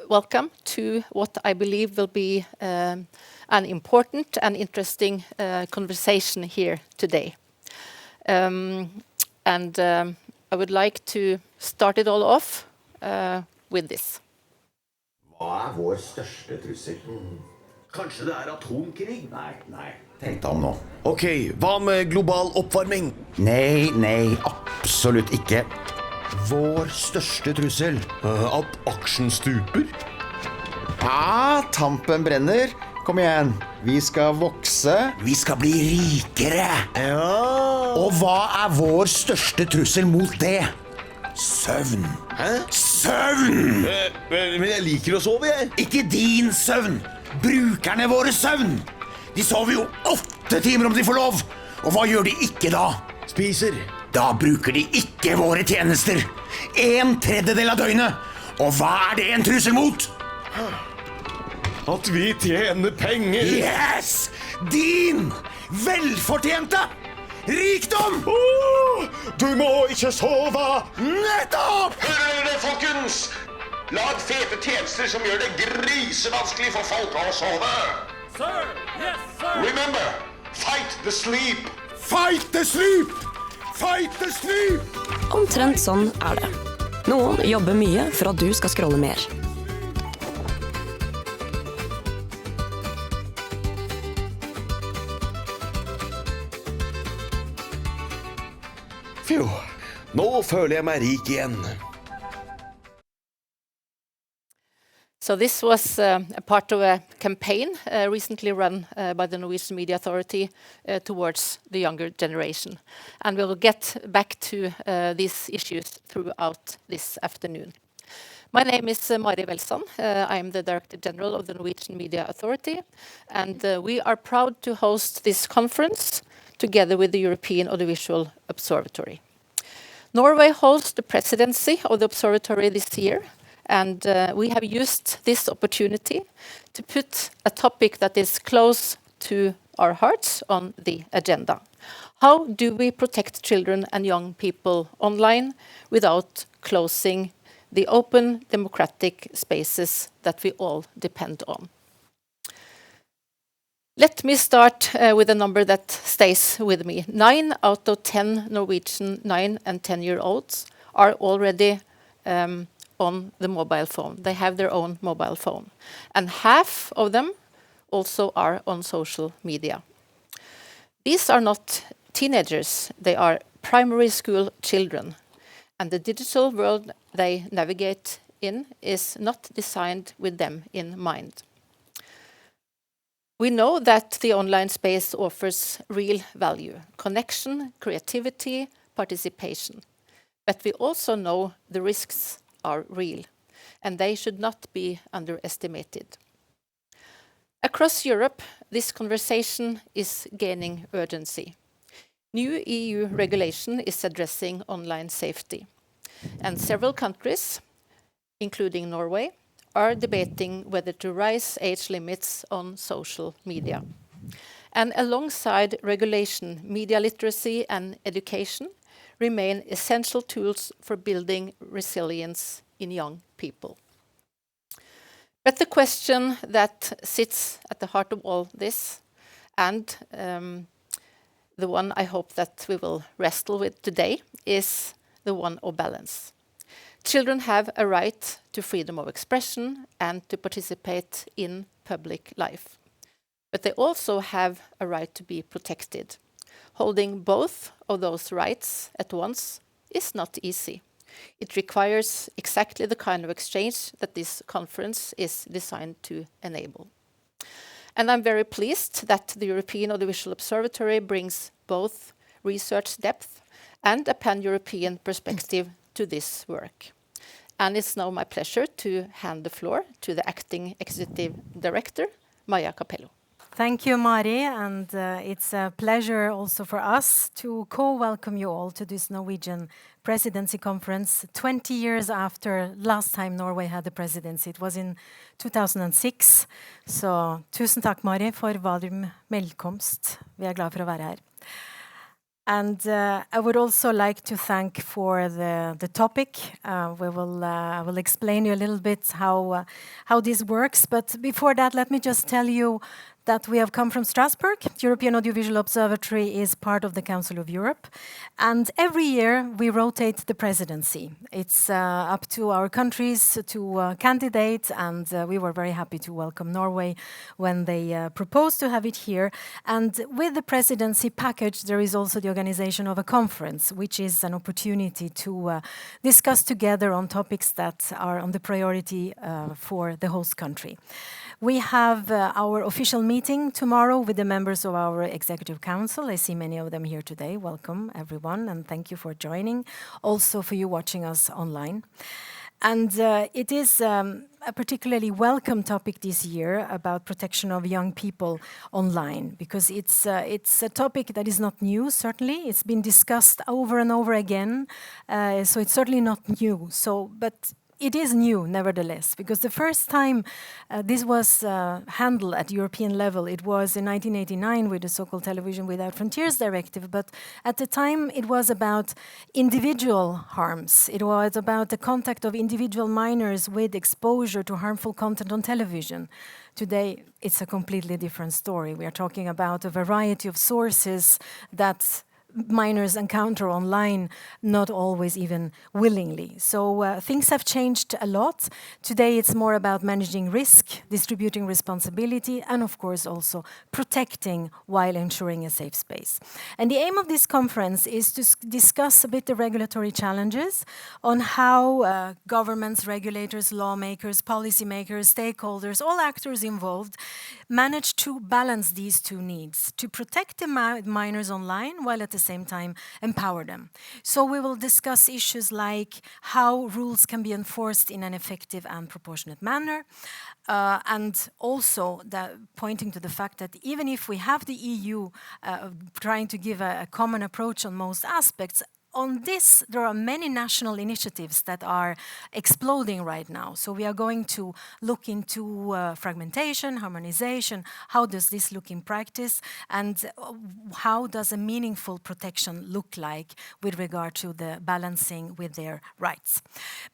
Welcome to what I believe will be an important and interesting conversation here today. I would like to start it all off with this. Hva vår største trussel? Kanskje det atomkrig? Nei. Tenk deg om nå. Ok, hva med global oppvarming? Nei, absolutt ikke. Vår største trussel. At aksjen stuper? Ja, tampen brenner. Kom igjen. Vi skal vokse. Vi skal bli rikere. Ja. Og hva vår største trussel mot det? Søvn. Hæ? Søvn! Men jeg liker å sove, jeg. Ikke din søvn. Brukerne våre søvn. De sover jo 8 timer om de får lov. Og hva gjør de ikke da? Spiser. Da bruker de ikke våre tjenester. 1/3 av døgnet. Og hva det en trussel mot? At vi tjener penger. Yes! Din velfortjente rikdom! Du må ikke sove! Nettopp! Hører dere, folkens? Lag fete tjenester som gjør det grisevanskelig for folk å sove. Sir! Yes, sir! Remember, fight the sleep. Fight the sleep! Fight the sleep! Omtrent sånn det. Noen jobber mye for at du skal scrolle mer. Fjo, nå føler jeg meg rik igjen. So this was a part of a campaign recently run by the Norwegian Media Authority towards the younger generation. And we will get back to these issues throughout this afternoon. My name is Mari Welsand. I am the Director General of the Norwegian Media Authority. And we are proud to host this conference together with the European Audiovisual Observatory. Norway holds the presidency of the observatory this year. And we have used this opportunity to put a topic that is close to our hearts on the agenda. How do we protect children and young people online without closing the open democratic spaces that we all depend on? Let me start with a number that stays with me. 9 out of 10 Norwegian 9 and 10-year-olds are already on the mobile phone. They have their own mobile phone. And half of them also are on social media. These are not teenagers, they are primary school children. And the digital world they navigate in is not designed with them in mind. We know that the online space offers real value, connection, creativity, participation. But we also know the risks are real, and they should not be underestimated. Across Europe, this conversation is gaining urgency. New EU regulation is addressing online safety, and several countries, including Norway, are debating whether to raise age limits on social media. And alongside regulation, media literacy and education remain essential tools for building resilience in young people. But the question that sits at the heart of all this, and the one I hope that we will wrestle with today, is the one of balance. Children have a right to freedom of expression and to participate in public life. But they also have a right to be protected. Holding both of those rights at once is not easy. It requires exactly the kind of exchange that this conference is designed to enable. And I'm very pleased that the European Audiovisual Observatory brings both research depth and a pan-European perspective to this work. And it's now my pleasure to hand the floor to the Acting Executive Director, Maja Capello. Thank you, Mari, and it's a pleasure also for us to co-welcome you all to this Norwegian Presidency Conference 20 years after last time Norway had the presidency. It was in 2006. Så tusen takk, Mari, for varm velkomst. Vi glad for å være her. And I would also like to thank for the topic. I will explain you a little bit how this works. But before that, let me just tell you that we have come from Strasbourg. The European Audiovisual Observatory is part of the Council of Europe. And every year we rotate the presidency. It's up to our countries to candidate, and we were very happy to welcome Norway when they proposed to have it here. And with the presidency package, there is also the organization of a conference, which is an opportunity to discuss together on topics that are on the priority for the host country. We have our official meeting tomorrow with the members of our Executive Council. I see many of them here today. Welcome, everyone, and thank you for joining. Also for you watching us online. And it is a particularly welcome topic this year about protection of young people online, because it's a topic that is not new, certainly. It's been discussed over and over again, so it's certainly not new. But it is new, nevertheless, because the first time this was handled at European level, it was in 1989 with the so-called Television Without Frontiers Directive. But at the time, it was about individual harms. It was about the contact of individual minors with exposure to harmful content on television. Today, it's a completely different story. We are talking about a variety of sources that minors encounter online, not always even willingly. So things have changed a lot. Today it's more about managing risk, distributing responsibility, and of course also protecting while ensuring a safe space. And the aim of this conference is to discuss a bit the regulatory challenges on how governments, regulators, lawmakers, policymakers, stakeholders, all actors involved manage to balance these two needs, to protect the minors online while at the same time empower them. So we will discuss issues like how rules can be enforced in an effective and proportionate manner, and also pointing to the fact that even if we have the EU trying to give a common approach on most aspects, on this, there are many national initiatives that are exploding right now. So we are going to look into fragmentation, harmonization, how does this look in practice, and how does a meaningful protection look like with regard to the balancing with their rights.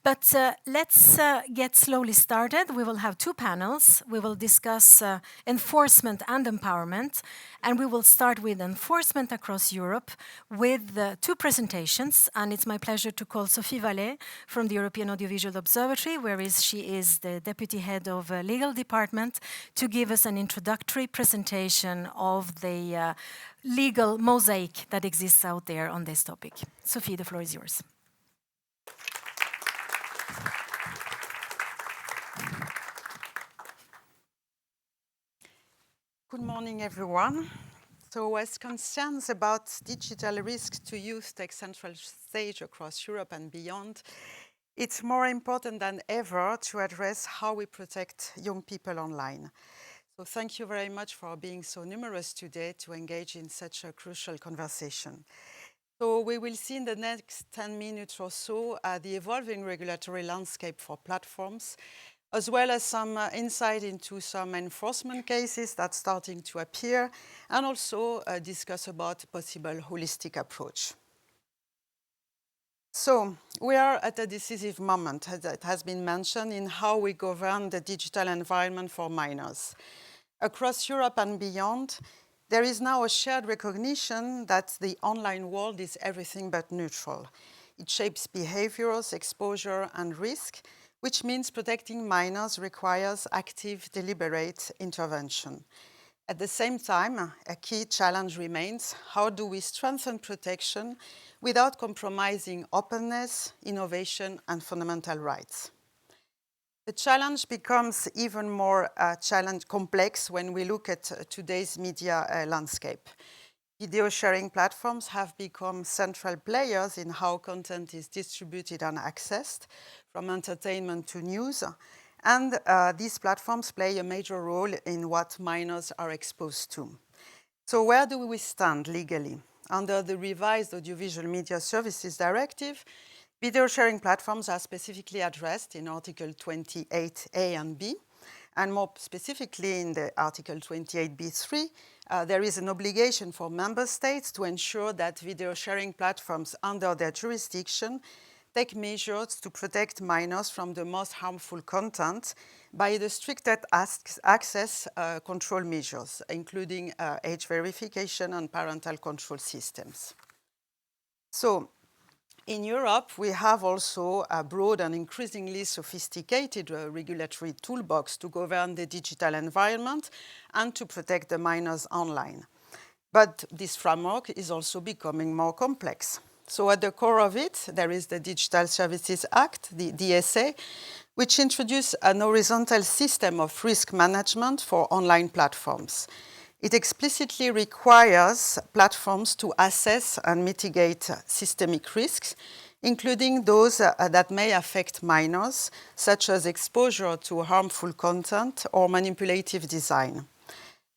But let's get slowly started. We will have two panels. We will discuss enforcement and empowerment, and we will start with enforcement across Europe with two presentations. And it's my pleasure to call Sophie Vallet from the European Audiovisual Observatory, she is the Deputy Head of Legal Department, to give us an introductory presentation of the legal mosaic that exists out there on this topic. Sophie, the floor is yours. Good morning, everyone. So as concerns about digital risks to youth take central stage across Europe and beyond, it's more important than ever to address how we protect young people online. So thank you very much for being so numerous today to engage in such a crucial conversation. So we will see in the next 10 minutes or so the evolving regulatory landscape for platforms, as well as some insight into some enforcement cases that's starting to appear, and also discuss about possible holistic approach. So we are at a decisive moment, as it has been mentioned, in how we govern the digital environment for minors. Across Europe and beyond, there is now a shared recognition that the online world is everything but neutral. It shapes behaviors, exposure, and risk, which means protecting minors requires active, deliberate intervention. At the same time, a key challenge remains: how do we strengthen protection without compromising openness, innovation, and fundamental rights? The challenge becomes even more complex when we look at today's media landscape. Video sharing platforms have become central players in how content is distributed and accessed, from entertainment to news. And these platforms play a major role in what minors are exposed to. So where do we stand legally? Under the revised Audiovisual Media Services Directive, video sharing platforms are specifically addressed in Article 28A and B, And more specifically, in the Article 28b3, there is an obligation for member states to ensure that video sharing platforms under their jurisdiction take measures to protect minors from the most harmful content by the strictest access control measures, including age verification and parental control systems. So, in Europe, we have also a broad and increasingly sophisticated regulatory toolbox to govern the digital environment and to protect the minors online. But this framework is also becoming more complex. So at the core of it, there is the Digital Services Act, the DSA, which introduced an horizontal system of risk management for online platforms. It explicitly requires platforms to assess and mitigate systemic risks, including those that may affect minors, such as exposure to harmful content or manipulative design.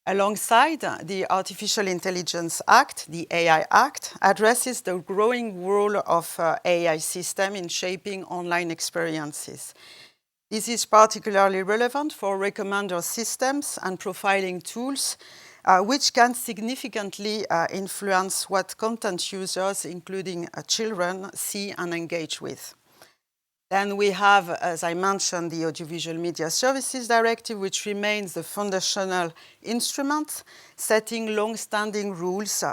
Alongside, the Artificial Intelligence Act, the AI Act, addresses the growing role of AI systems in shaping online experiences. This is particularly relevant for recommender systems and profiling tools, which can significantly influence what content users, including children, see and engage with. Then we have, as I mentioned, the Audiovisual Media Services Directive, which remains the foundational instrument, setting long-standing rules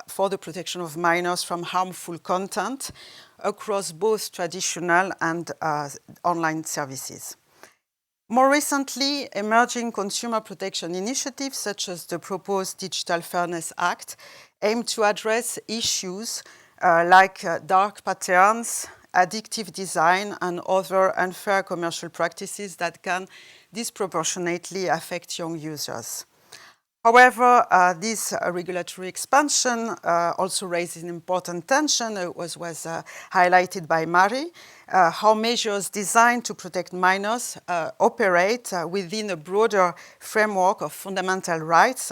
for the protection of minors from harmful content across both traditional and online services. More recently, emerging consumer protection initiatives, such as the proposed Digital Fairness Act, aim to address issues like dark patterns, addictive design, and other unfair commercial practices that can disproportionately affect young users. However, this regulatory expansion also raises an important tension, as was highlighted by Mari, how measures designed to protect minors operate within a broader framework of fundamental rights,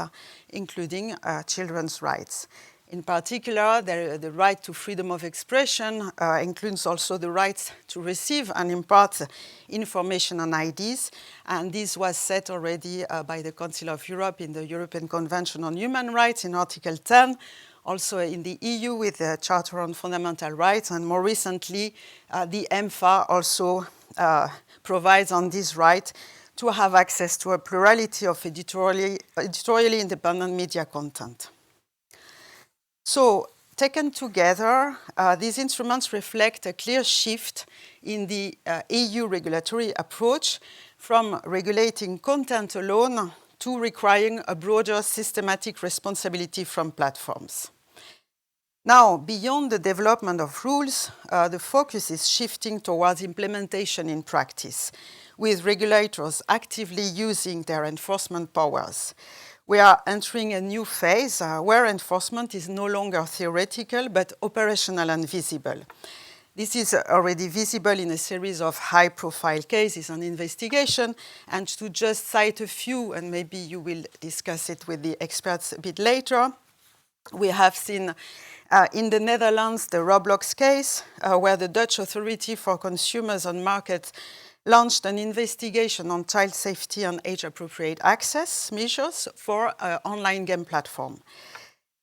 including children's rights. In particular, the right to freedom of expression includes also the right to receive and impart information and IDs, and this was set already by the Council of Europe in the European Convention on Human Rights in Article 10, also in the EU with the Charter on Fundamental Rights, and more recently, the EMFA also provides on this right to have access to a plurality of editorially independent media content. So, taken together, these instruments reflect a clear shift in the EU regulatory approach from regulating content alone to requiring a broader systematic responsibility from platforms. Now, beyond the development of rules, the focus is shifting towards implementation in practice, with regulators actively using their enforcement powers. We are entering a new phase where enforcement is no longer theoretical but operational and visible. This is already visible in a series of high-profile cases and investigation, and to just cite a few, and maybe you will discuss it with the experts a bit later, we have seen in the Netherlands the Roblox case, where the Dutch Authority for Consumers and Markets launched an investigation on child safety and age-appropriate access measures for an online game platform.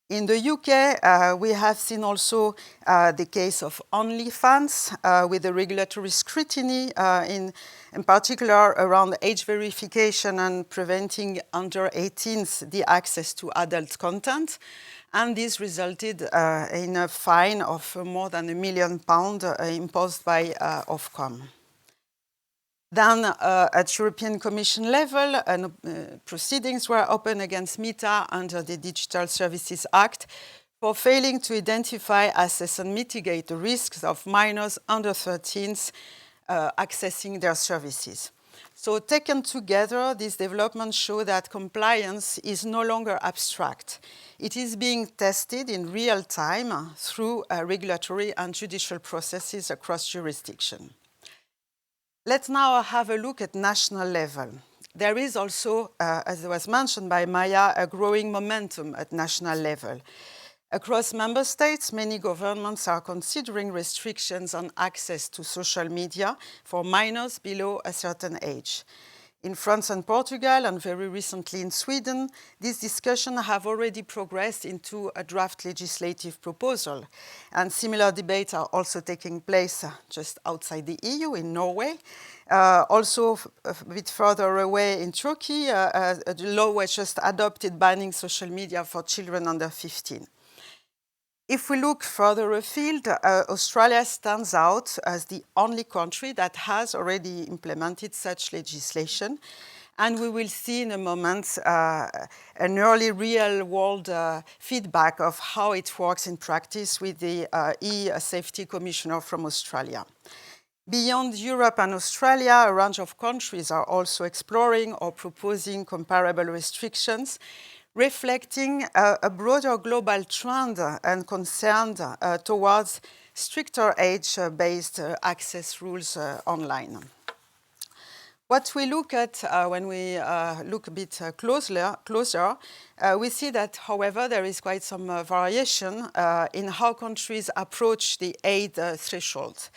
In the UK, we have seen also the case of OnlyFans with the regulatory scrutiny, in particular around age verification and preventing under 18s the access to adult content. And this resulted in a fine of more than £1 million imposed by Ofcom. Then, at European Commission level, proceedings were opened against Meta under the Digital Services Act for failing to identify, assess, and mitigate the risks of minors under 13s accessing their services. So, taken together, these developments show that compliance is no longer abstract. It is being tested in real time through regulatory and judicial processes across jurisdictions. Let's now have a look at national level. There is also, as was mentioned by Maya, a growing momentum at national level. Across member states, many governments are considering restrictions on access to social media for minors below a certain age. In France and Portugal, and very recently in Sweden, these discussions have already progressed into a draft legislative proposal. And similar debates are also taking place just outside the EU, in Norway. Also, a bit further away in Turkey, a law was just adopted banning social media for children under 15. If we look further afield, Australia stands out as the only country that has already implemented such legislation. And we will see in a moment an early real-world feedback of how it works in practice with the e-safety commissioner from Australia. Beyond Europe and Australia, a range of countries are also exploring or proposing comparable restrictions, reflecting a broader global trend and concern towards stricter age-based access rules online. What we look at when we look a bit closer, we see that, however, there is quite some variation in how countries approach the age threshold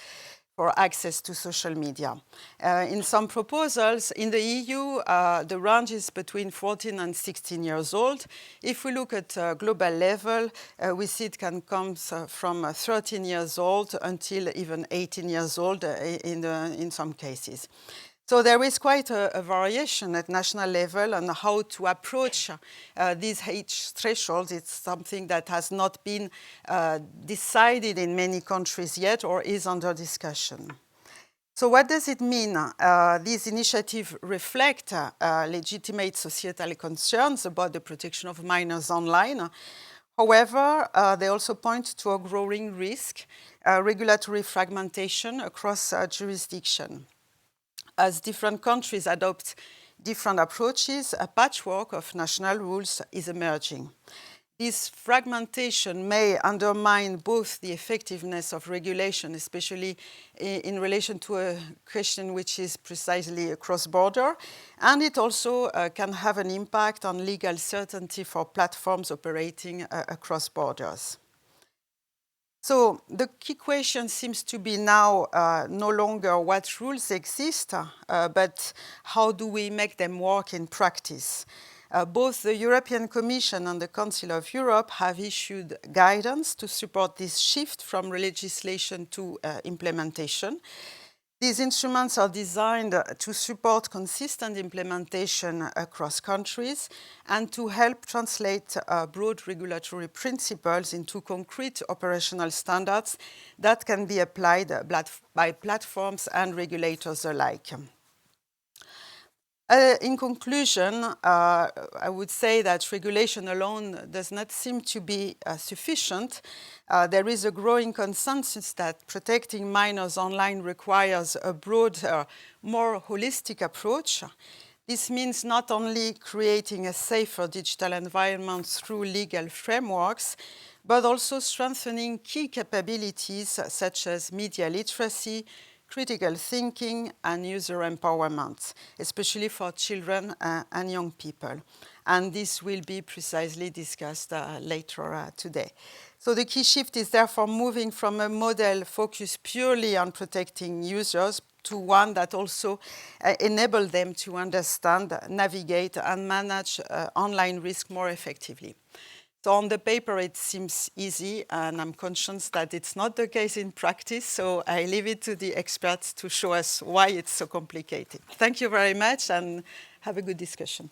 for access to social media. In some proposals in the EU, the range is between 14 and 16 years old. If we look at global level, we see it can come from 13 years old until even 18 years old in some cases. So there is quite a variation at national level on how to approach these age thresholds. It's something that has not been decided in many countries yet or is under discussion. So what does it mean? These initiatives reflect legitimate societal concerns about the protection of minors online. However, they also point to a growing risk, regulatory fragmentation across jurisdictions. As different countries adopt different approaches, a patchwork of national rules is emerging. This fragmentation may undermine both the effectiveness of regulation, especially in relation to a question which is precisely cross-border, and it also can have an impact on legal certainty for platforms operating across borders. So the key question seems to be now no longer what rules exist, but how do we make them work in practice? Both the European Commission and the Council of Europe have issued guidance to support this shift from legislation to implementation. These instruments are designed to support consistent implementation across countries and to help translate broad regulatory principles into concrete operational standards that can be applied by platforms and regulators alike. In conclusion, I would say that regulation alone does not seem to be sufficient. There is a growing consensus that protecting minors online requires a broader, more holistic approach. This means not only creating a safer digital environment through legal frameworks, but also strengthening key capabilities such as media literacy, critical thinking, and user empowerment, especially for children and young people. And this will be precisely discussed later today. So the key shift is therefore moving from a model focused purely on protecting users to one that also enables them to understand, navigate, and manage online risk more effectively. So on the paper, it seems easy, and I'm conscious that it's not the case in practice, so I leave it to the experts to show us why it's so complicated. Thank you very much, and have a good discussion.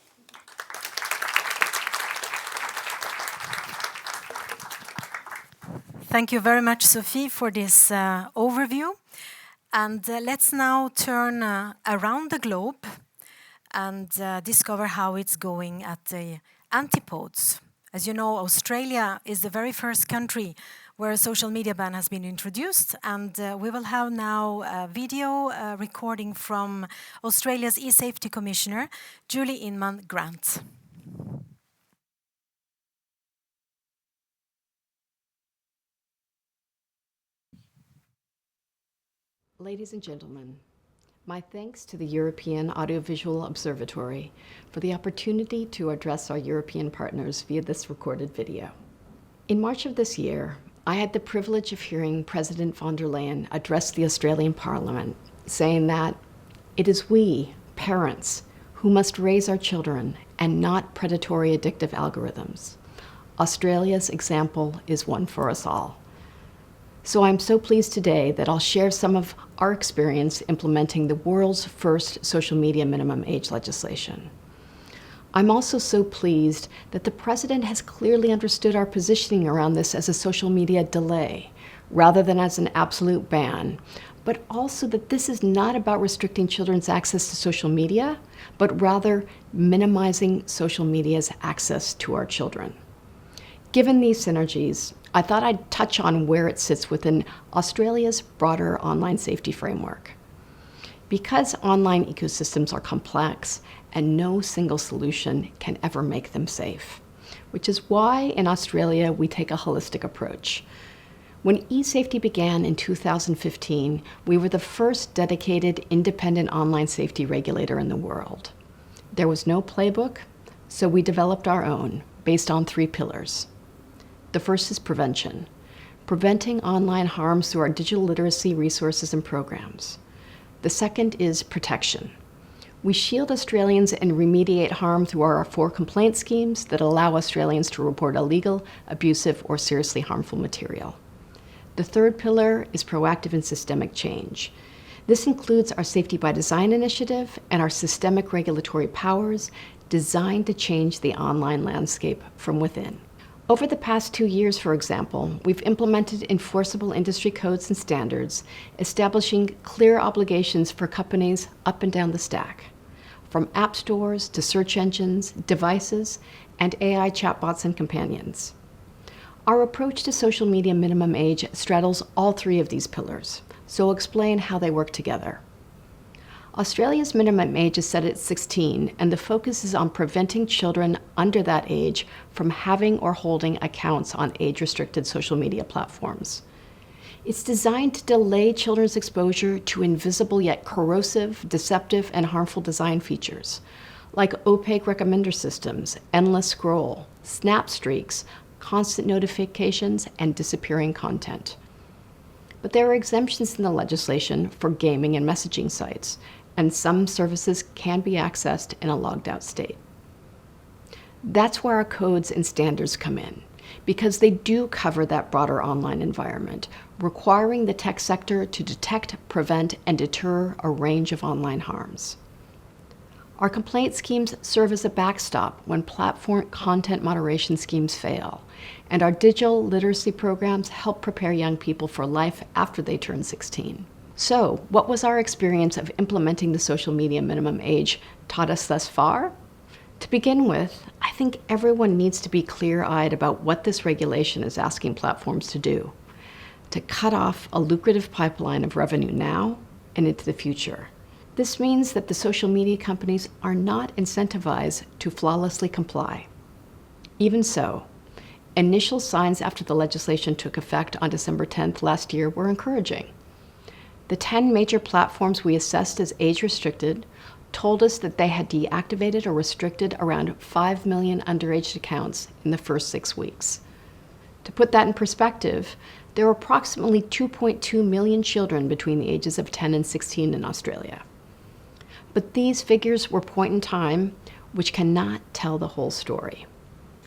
Thank you very much, Sophie, for this overview. And let's now turn around the globe and discover how it's going at the antipodes. As you know, Australia is the very first country where a social media ban has been introduced, and we will have now a video recording from Australia's e-safety commissioner, Julie Inman-Grant. Ladies and gentlemen, my thanks to the European Audiovisual Observatory for the opportunity to address our European partners via this recorded video. In March of this year, I had the privilege of hearing President von der Leyen address the Australian Parliament, saying that it is we, parents, who must raise our children and not predatory addictive algorithms. Australia's example is one for us all. So I'm so pleased today that I'll share some of our experience implementing the world's first social media minimum age legislation. I'm also so pleased that the President has clearly understood our positioning around this as a social media delay, rather than as an absolute ban, but also that this is not about restricting children's access to social media, but rather minimizing social media's access to our children. Given these synergies, I thought I'd touch on where it sits within Australia's broader online safety framework. Because online ecosystems are complex and no single solution can ever make them safe, which is why in Australia we take a holistic approach. When e-safety began in 2015, we were the first dedicated independent online safety regulator in the world. There was no playbook, so we developed our own based on 3 pillars. The first is prevention, preventing online harms through our digital literacy resources and programs. The second is protection. We shield Australians and remediate harm through our 4 complaint schemes that allow Australians to report illegal, abusive, or seriously harmful material. The third pillar is proactive and systemic change. This includes our Safety by Design initiative and our systemic regulatory powers designed to change the online landscape from within. Over the past 2 years, for example, we've implemented enforceable industry codes and standards, establishing clear obligations for companies up and down the stack, from app stores to search engines, devices, and AI chatbots and companions. Our approach to social media minimum age straddles all 3 of these pillars, so I'll explain how they work together. Australia's minimum age is set at 16, and the focus is on preventing children under that age from having or holding accounts on age-restricted social media platforms. It's designed to delay children's exposure to invisible yet corrosive, deceptive, and harmful design features, like opaque recommender systems, endless scroll, snap streaks, constant notifications, and disappearing content. But there are exemptions in the legislation for gaming and messaging sites, and some services can be accessed in a logged-out state. That's where our codes and standards come in, because they do cover that broader online environment, requiring the tech sector to detect, prevent, and deter a range of online harms. Our complaint schemes serve as a backstop when platform content moderation schemes fail, and our digital literacy programs help prepare young people for life after they turn 16. So, what was our experience of implementing the social media minimum age taught us thus far? To begin with, I think everyone needs to be clear-eyed about what this regulation is asking platforms to do, to cut off a lucrative pipeline of revenue now and into the future. This means that the social media companies are not incentivized to flawlessly comply. Even so, initial signs after the legislation took effect on December 10th last year were encouraging. The 10 major platforms we assessed as age-restricted told us that they had deactivated or restricted around 5 million underage accounts in the first 6 weeks. To put that in perspective, there are approximately 2.2 million children between the ages of 10 and 16 in Australia. But these figures were point in time, which cannot tell the whole story.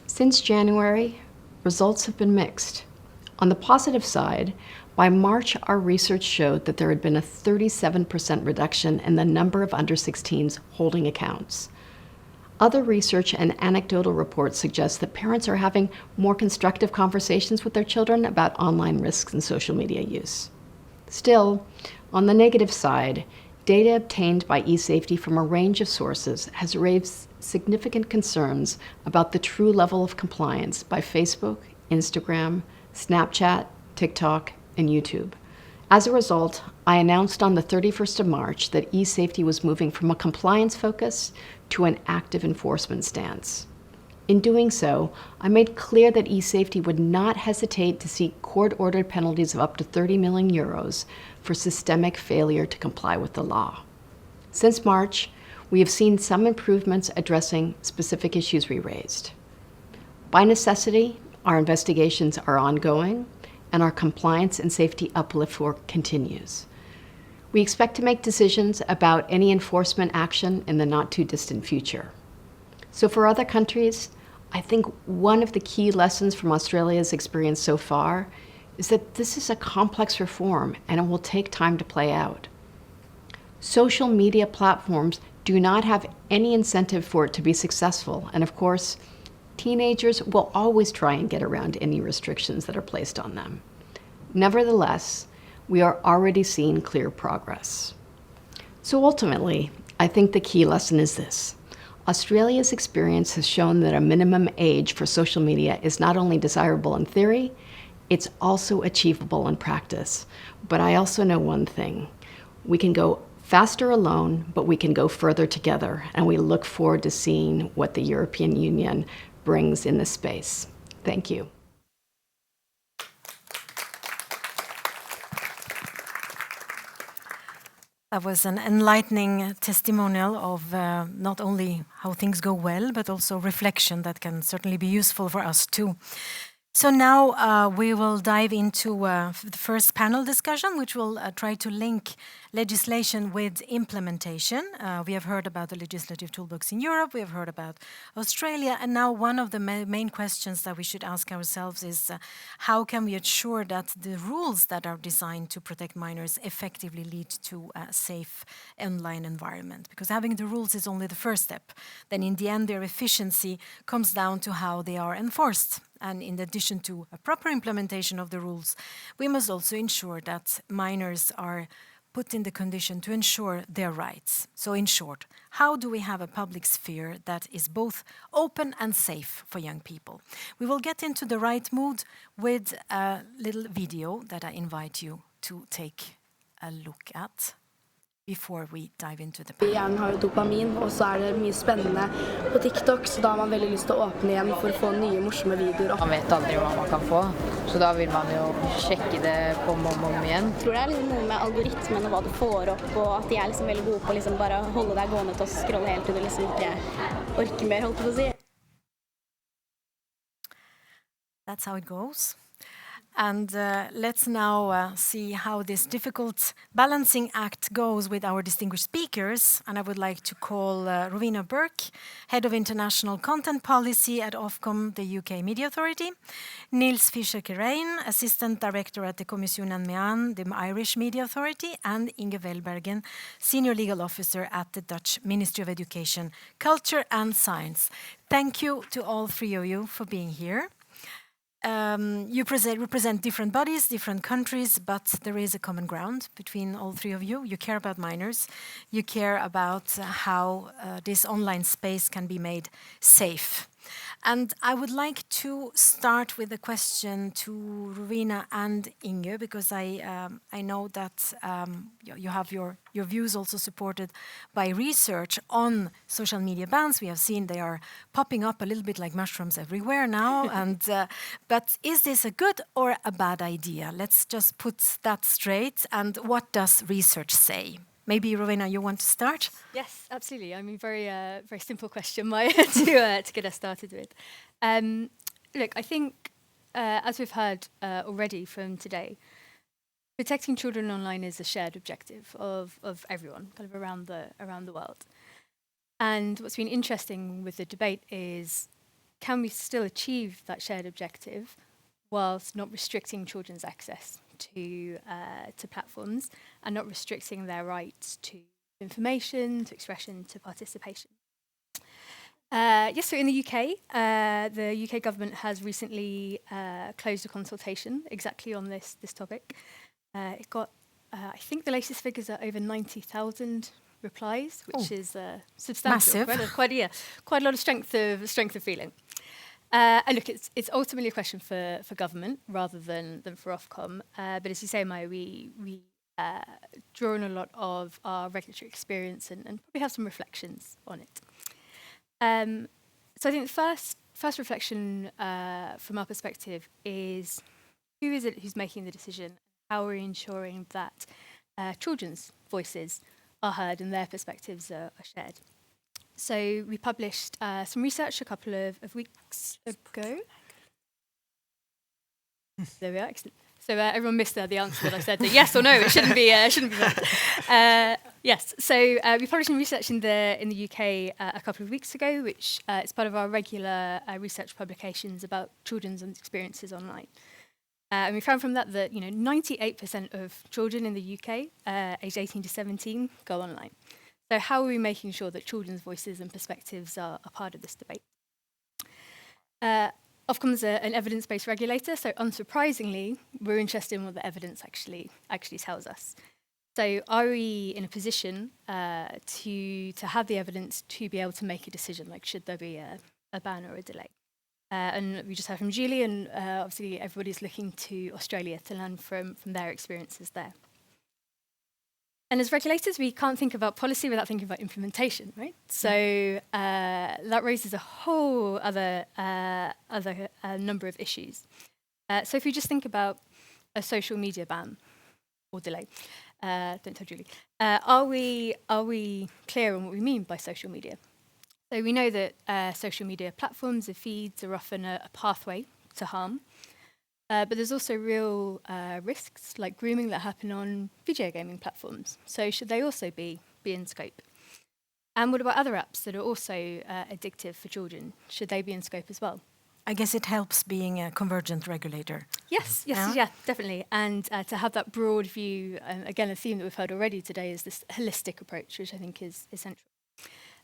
Since January, results have been mixed. On the positive side, by March, our research showed that there had been a 37% reduction in the number of under 16s holding accounts. Other research and anecdotal reports suggest that parents are having more constructive conversations with their children about online risks and social media use. Still, on the negative side, data obtained by eSafety from a range of sources has raised significant concerns about the true level of compliance by Facebook, Instagram, Snapchat, TikTok, and YouTube. As a result, I announced on the 31st of March that eSafety was moving from a compliance focus to an active enforcement stance. In doing so, I made clear that eSafety would not hesitate to seek court-ordered penalties of up to 30 million euros for systemic failure to comply with the law. Since March, we have seen some improvements addressing specific issues we raised. By necessity, our investigations are ongoing, and our compliance and safety uplift work continues. We expect to make decisions about any enforcement action in the not-too-distant future. So for other countries, I think one of the key lessons from Australia's experience so far is that this is a complex reform and it will take time to play out. Social media platforms do not have any incentive for it to be successful, and of course, teenagers will always try and get around any restrictions that are placed on them. Nevertheless, we are already seeing clear progress. So ultimately, I think the key lesson is this. Australia's experience has shown that a minimum age for social media is not only desirable in theory, it's also achievable in practice. But I also know one thing. We can go faster alone, but we can go further together, and we look forward to seeing what the European Union brings in this space. Thank you. That was an enlightening testimonial of not only how things go well, but also reflection that can certainly be useful for us too. So now we will dive into the first panel discussion, which will try to link legislation with implementation. We have heard about the legislative toolbox in Europe, we have heard about Australia, and now one of the main questions that we should ask ourselves is how can we ensure that the rules that are designed to protect minors effectively lead to a safe online environment? Because having the rules is only the first step. Then in the end, their efficiency comes down to how they are enforced. And in addition to a proper implementation of the rules, we must also ensure that minors are put in the condition to ensure their rights. So in short, how do we have a public sphere that is both open and safe for young people? We will get into the right mood with a little video that I invite you to take a look at before we dive into the panel. Hjernen har jo dopamin, og så det mye spennende på TikTok, så da har man veldig lyst til å åpne igjen for å få nye morsomme videoer. Man vet aldri hva man kan få, så da vil man jo sjekke det om og om igjen. Jeg tror det liksom noe med algoritmen og hva du får opp, og at de liksom veldig gode på liksom bare holde deg gående til å scrolle helt til du liksom ikke orker mer, holdt på å si. That's how it goes. And let's now see how this difficult balancing act goes with our distinguished speakers. And I would like to call Rowena Burke, Head of International Content Policy at Ofcom, the UK Media Authority, Niels Fischer-Kerain, Assistant Director at the Commissionen Mean, the Irish Media Authority, and Inge Velbergen, Senior Legal Officer at the Dutch Ministry of Education, Culture and Science. Thank you to all three of you for being here. You represent different bodies, different countries, but there is a common ground between all three of you. You care about minors. You care about how this online space can be made safe. And I would like to start with a question to Rowena and Inge, because I know that you have your views also supported by research on social media bans. We have seen they are popping up a little bit like mushrooms everywhere now. And but is this a good or a bad idea? Let's just put that straight. And what does research say? Maybe, Rowena, you want to start? Yes, absolutely. I mean, very simple question, Maya, to get us started with. Look, I think, as we've heard already from today, protecting children online is a shared objective of everyone, kind of around the world. And what's been interesting with the debate is, can we still achieve that shared objective whilst not restricting children's access to platforms and not restricting their rights to information, to expression, to participation? Yes, so in the UK government has recently closed a consultation exactly on this topic. It got, I think the latest figures are over 90,000 replies, which is substantial. Massive. Quite a lot of strength of feeling. And look, it's ultimately a question for government rather than for Ofcom. But as you say, Maya, we draw on a lot of our regulatory experience and probably have some reflections on it. So I think the first reflection from our perspective is, who is it who's making the decision? How are we ensuring that children's voices are heard and their perspectives are shared? So we published some research a couple of weeks ago. There we are, excellent. So everyone missed the answer that I said. That yes or no, it shouldn't be. Yes. So we published some research in the UK a couple of weeks ago, which is part of our regular research publications about children's experiences online. And we found from that 98% of children in the UK, aged 18 to 17, go online. So how are we making sure that children's voices and perspectives are part of this debate? Ofcom's an evidence-based regulator, so unsurprisingly, we're interested in what the evidence actually tells us. So are we in a position to have the evidence to be able to make a decision, like should there be a ban or a delay? And we just heard from Julie, and obviously everybody's looking to Australia to learn from their experiences there. And as regulators, we can't think about policy without thinking about implementation, right? So that raises a whole other number of issues. So if we just think about a social media ban or delay, don't tell Julie, are we clear on what we mean by social media? So we know that social media platforms or feeds are often a pathway to harm. But there's also real risks like grooming that happen on video gaming platforms. So should they also be in scope? And what about other apps that are also addictive for children? Should they be in scope as well? I guess it helps being a convergent regulator. Yes, definitely. And to have that broad view, again, a theme that we've heard already today is this holistic approach, which I think is essential.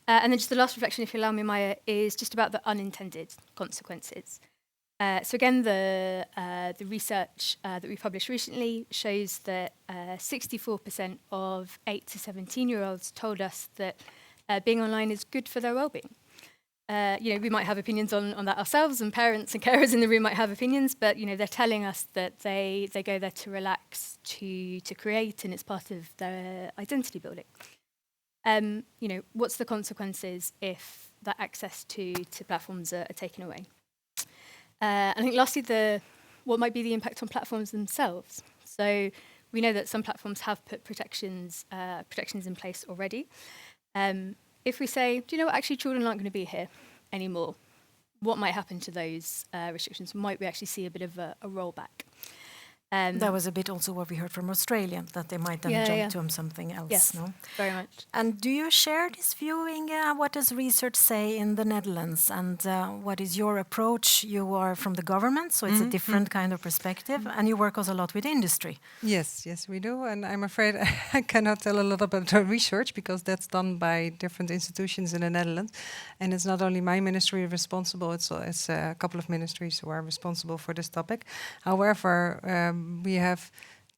And then just the last reflection, if you allow me, Maya, is just about the unintended consequences. So again, the research that we published recently shows that 64% of 8 to 17-year-olds told us that being online is good for their well-being. We might have opinions on that ourselves, and parents and carers in the room might have opinions, but they're telling us that they go there to relax, to create, and it's part of their identity building. What's the consequences if that access to platforms are taken away? I think lastly, what might be the impact on platforms themselves. So we know that some platforms have put protections in place already. If we say, do you know what, actually children aren't going to be here anymore, what might happen to those restrictions? Might we actually see a bit of a rollback? That was a bit also what we heard from Australia, that they might then jump to something else. Yes, no? Very much. And do you share this view, Inge? What does research say in the Netherlands? And what is your approach? You are from the government, so it's a different kind of perspective. And you work also a lot with industry. Yes, we do. And I'm afraid I cannot tell a lot about the research because that's done by different institutions in the Netherlands. And it's not only my ministry responsible, it's a couple of ministries who are responsible for this topic. However, we have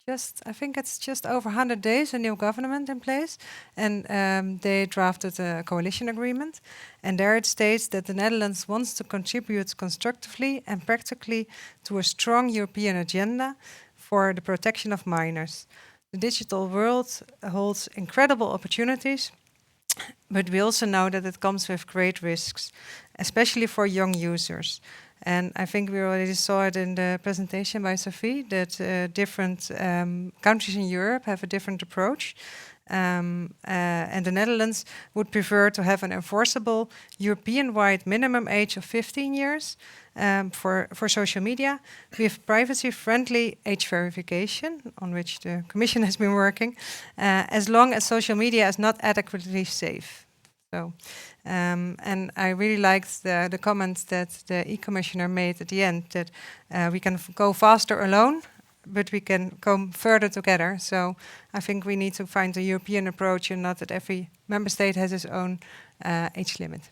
I think it's just over 100 days, a new government in place, and they drafted a coalition agreement. And there it states that the Netherlands wants to contribute constructively and practically to a strong European agenda for the protection of minors. The digital world holds incredible opportunities, but we also know that it comes with great risks, especially for young users. And I think we already saw it in the presentation by Sophie, that different countries in Europe have a different approach. And the Netherlands would prefer to have an enforceable European-wide minimum age of 15 years for social media, with privacy-friendly age verification, on which the Commission has been working, as long as social media is not adequately safe. So, and I really liked the comments that the e-commissioner made at the end, that we can go faster alone, but we can go further together. So I think we need to find a European approach and not that every member state has its own age limit.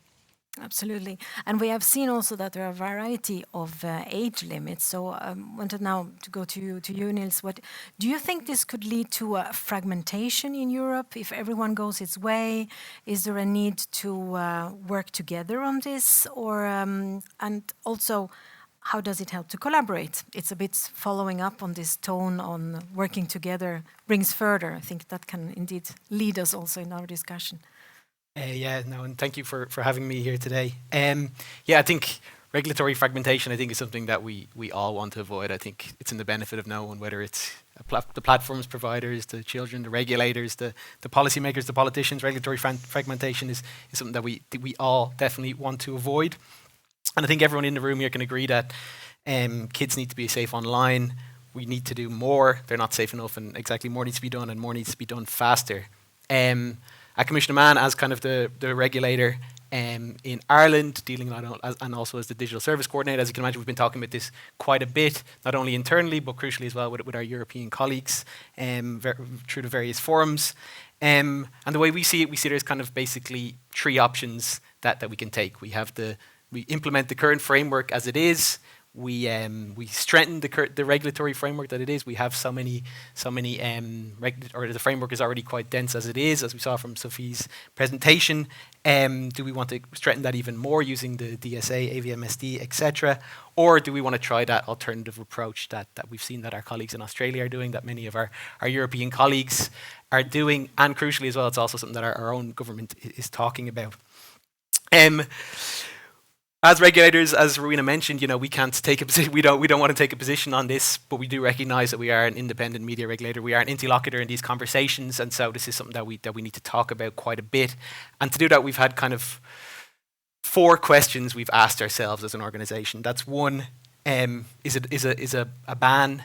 Absolutely. And we have seen also that there are a variety of age limits. So I wanted now to go to you, Niels. What do you think this could lead to a fragmentation in Europe if everyone goes its way? Is there a need to work together on this? Or and also, how does it help to collaborate? It's a bit following up on this tone on working together brings further. I think that can indeed lead us also in our discussion. And thank you for having me here today. I think regulatory fragmentation, I think, is something that we all want to avoid. I think it's in the benefit of no one, whether it's the platforms providers, the children, the regulators, the policymakers, the politicians. Regulatory fragmentation is something that we all definitely want to avoid. And I think everyone in the room here can agree that kids need to be safe online. we need to do more. They're not safe enough, and exactly more needs to be done, and more needs to be done faster. At Commissioner Mann, as kind of the regulator in Ireland, dealing and also as the digital service coordinator, as you can imagine, we've been talking about this quite a bit, not only internally, but crucially as well with our European colleagues through the various forums. And the way we see it there's kind of basically three options that we can take. We implement the current framework as it is. We strengthen the regulatory framework that it is. We have so many or the framework is already quite dense as it is, as we saw from Sophie's presentation. Do we want to strengthen that even more using the DSA, AVMSD, etc., or do we want to try that alternative approach that we've seen that our colleagues in Australia are doing, that many of our European colleagues are doing, and crucially as well, it's also something that our own government is talking about. As regulators, as Rowena mentioned, we can't take a position. We don't want to take a position on this, but we do recognise that we are an independent media regulator. We are an interlocutor in these conversations, and so this is something that we need to talk about quite a bit. And to do that, we've had kind of 4 questions we've asked ourselves as an organisation. That's one: is a ban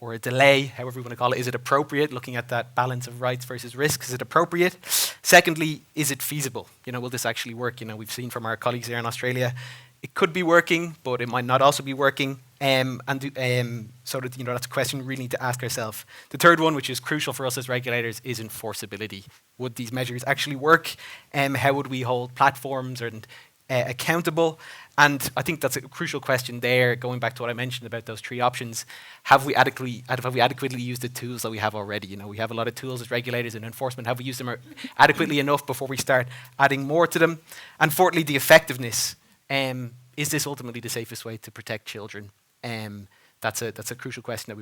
or a delay, however you want to call it, is it appropriate? Looking at that balance of rights versus risks, is it appropriate? Secondly, is it feasible? Will this actually work? We've seen from our colleagues here in Australia, it could be working, but it might not also be working. So that that's a question we really need to ask ourselves. The third one, which is crucial for us as regulators, is enforceability. Would these measures actually work? How would we hold platforms and accountable? And I think that's a crucial question there, going back to what I mentioned about those 3 options. Have we adequately used the tools that we have already? We have a lot of tools as regulators and enforcement. Have we used them adequately enough before we start adding more to them? And fourthly, the effectiveness. Is this ultimately the safest way to protect children? That's a crucial question that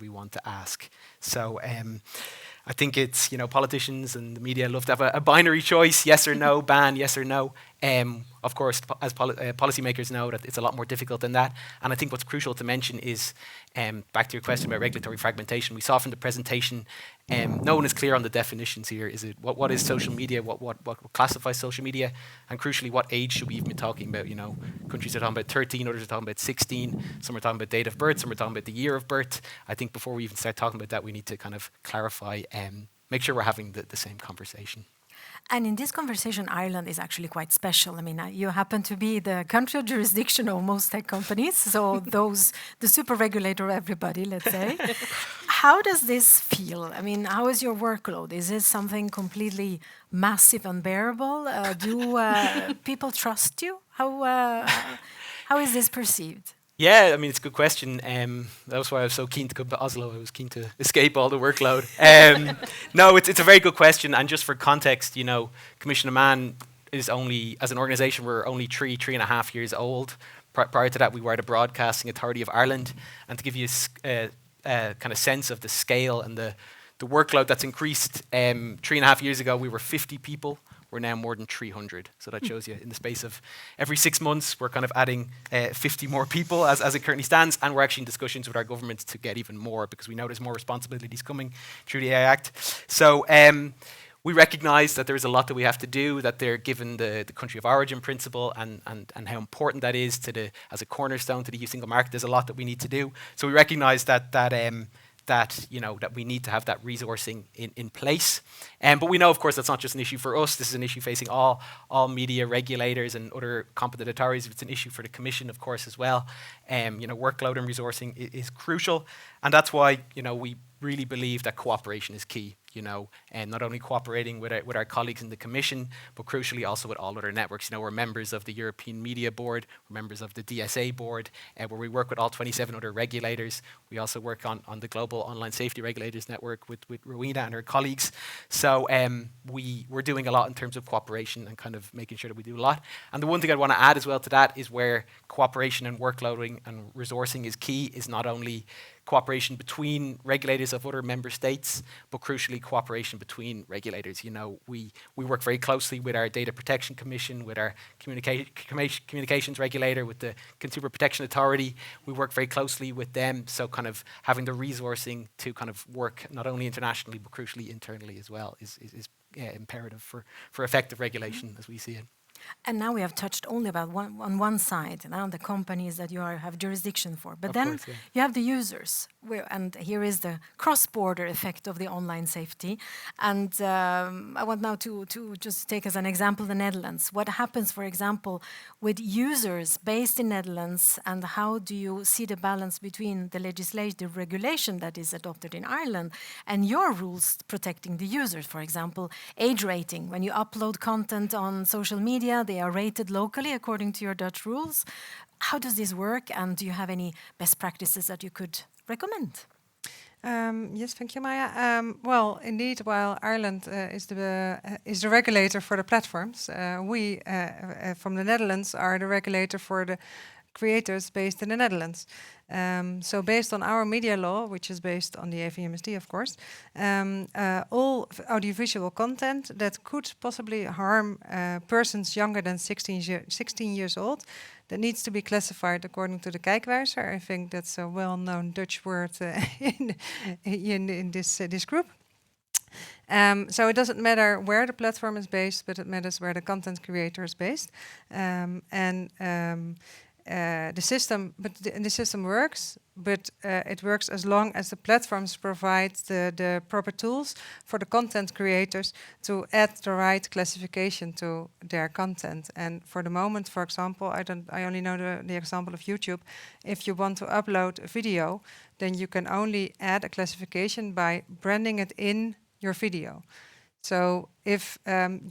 we want to ask. So I think it's, politicians and the media love to have a binary choice, yes or no, ban, yes or no. Of course, as policymakers know that it's a lot more difficult than that. And I think what's crucial to mention is, back to your question about regulatory fragmentation, we saw from the presentation, no one is clear on the definitions here. Is it what is social media? What classifies social media? And crucially, what age should we even be talking about? Countries are talking about 13, others are talking about 16. Some are talking about date of birth, some are talking about the year of birth. I think before we even start talking about that, we need to kind of clarify and make sure we're having the same conversation. And in this conversation, Ireland is actually quite special. I mean, you happen to be the country of jurisdiction of most tech companies, so the super regulator, everybody, let's say. How does this feel? I mean, how is your workload? Is this something completely massive, unbearable? Do people trust you? How is this perceived? Yeah, I mean, it's a good question. That was why I was so keen to come to Oslo. I was keen to escape all the workload. No, it's a very good question. And just for context, Commissioner Mann is only, as an organisation, we're only 3.5 years old. Prior to that, we were the Broadcasting Authority of Ireland. And to give you a kind of sense of the scale and the workload that's increased, 3.5 years ago, we were 50 people. We're now more than 300. So that shows you in the space of every 6 months, we're kind of adding 50 more people as it currently stands. And we're actually in discussions with our governments to get even more because we know there's more responsibilities coming through the AI Act. So we recognise that there is a lot that we have to do, that they're given the country of origin principle and how important that is as a cornerstone to the EU single market. There's a lot that we need to do. So we recognise that we need to have that resourcing in place. But we know, of course, that's not just an issue for us. This is an issue facing all media regulators and other competent authorities. It's an issue for the Commission, of course, as well. Workload and resourcing is crucial. And that's why, we really believe that cooperation is key. And not only cooperating with our colleagues in the Commission, but crucially also with all other networks. We're members of the European Media Board, we're members of the DSA Board, where we work with all 27 other regulators. We also work on the Global Online Safety Regulators Network with Rowena and her colleagues. So we're doing a lot in terms of cooperation and kind of making sure that we do a lot. And the one thing I want to add as well to that is where cooperation and workloading and resourcing is key is not only cooperation between regulators of other member states, but crucially cooperation between regulators. We work very closely with our Data Protection Commission, with our communications regulator, with the Consumer Protection Authority. We work very closely with them, so kind of having the resourcing to kind of work not only internationally, but crucially internally as well is imperative for effective regulation as we see it. And now we have touched only about on one side, now the companies that you have jurisdiction for. But then you have the users, and here is the cross-border effect of the online safety. And I want now to just take as an example the Netherlands. What happens, for example, with users based in Netherlands, and how do you see the balance between the legislative regulation that is adopted in Ireland and your rules protecting the users? For example, age rating. When you upload content on social media, they are rated locally according to your Dutch rules. How does this work, and do you have any best practices that you could recommend? Yes, thank you, Maya. Well, indeed, while Ireland is the regulator for the platforms, we from the Netherlands are the regulator for the creators based in the Netherlands. So based on our media law, which is based on the AVMSD, of course, all audiovisual content that could possibly harm persons younger than 16 years old, that needs to be classified according to the kijkwijzer. I think that's a well-known Dutch word in this group. So it doesn't matter where the platform is based, but it matters where the content creator is based. The system works, but it works as long as the platforms provide the proper tools for the content creators to add the right classification to their content. And for the moment, for example, I only know the example of YouTube. If you want to upload a video, then you can only add a classification by branding it in your video. So if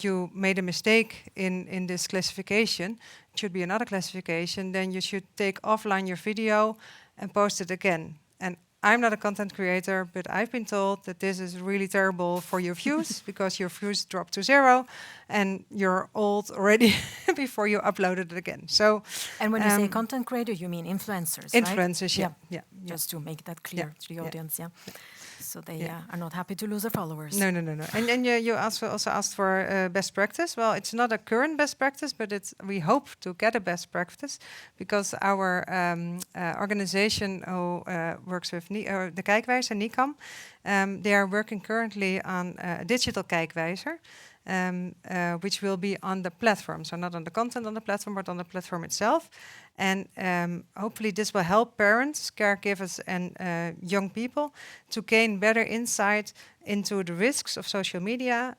you made a mistake in this classification, it should be another classification, then you should take offline your video and post it again. And I'm not a content creator, but I've been told that this is really terrible for your views because your views drop to 0 and you're old already before you uploaded it again. So, and when you say content creator, you mean influencers, influencers, right? Yeah. Just to make that clear to the audience, So they are not happy to lose their followers. No. And you also asked for best practice. Well, it's not a current best practice, but we hope to get a best practice because our organization who works with the kijkwijzer, NICAM, they are working currently on a digital kijkwijzer. Which will be on the platform. So not on the content on the platform, but on the platform itself. And hopefully this will help parents, caregivers, and young people to gain better insight into the risks of social media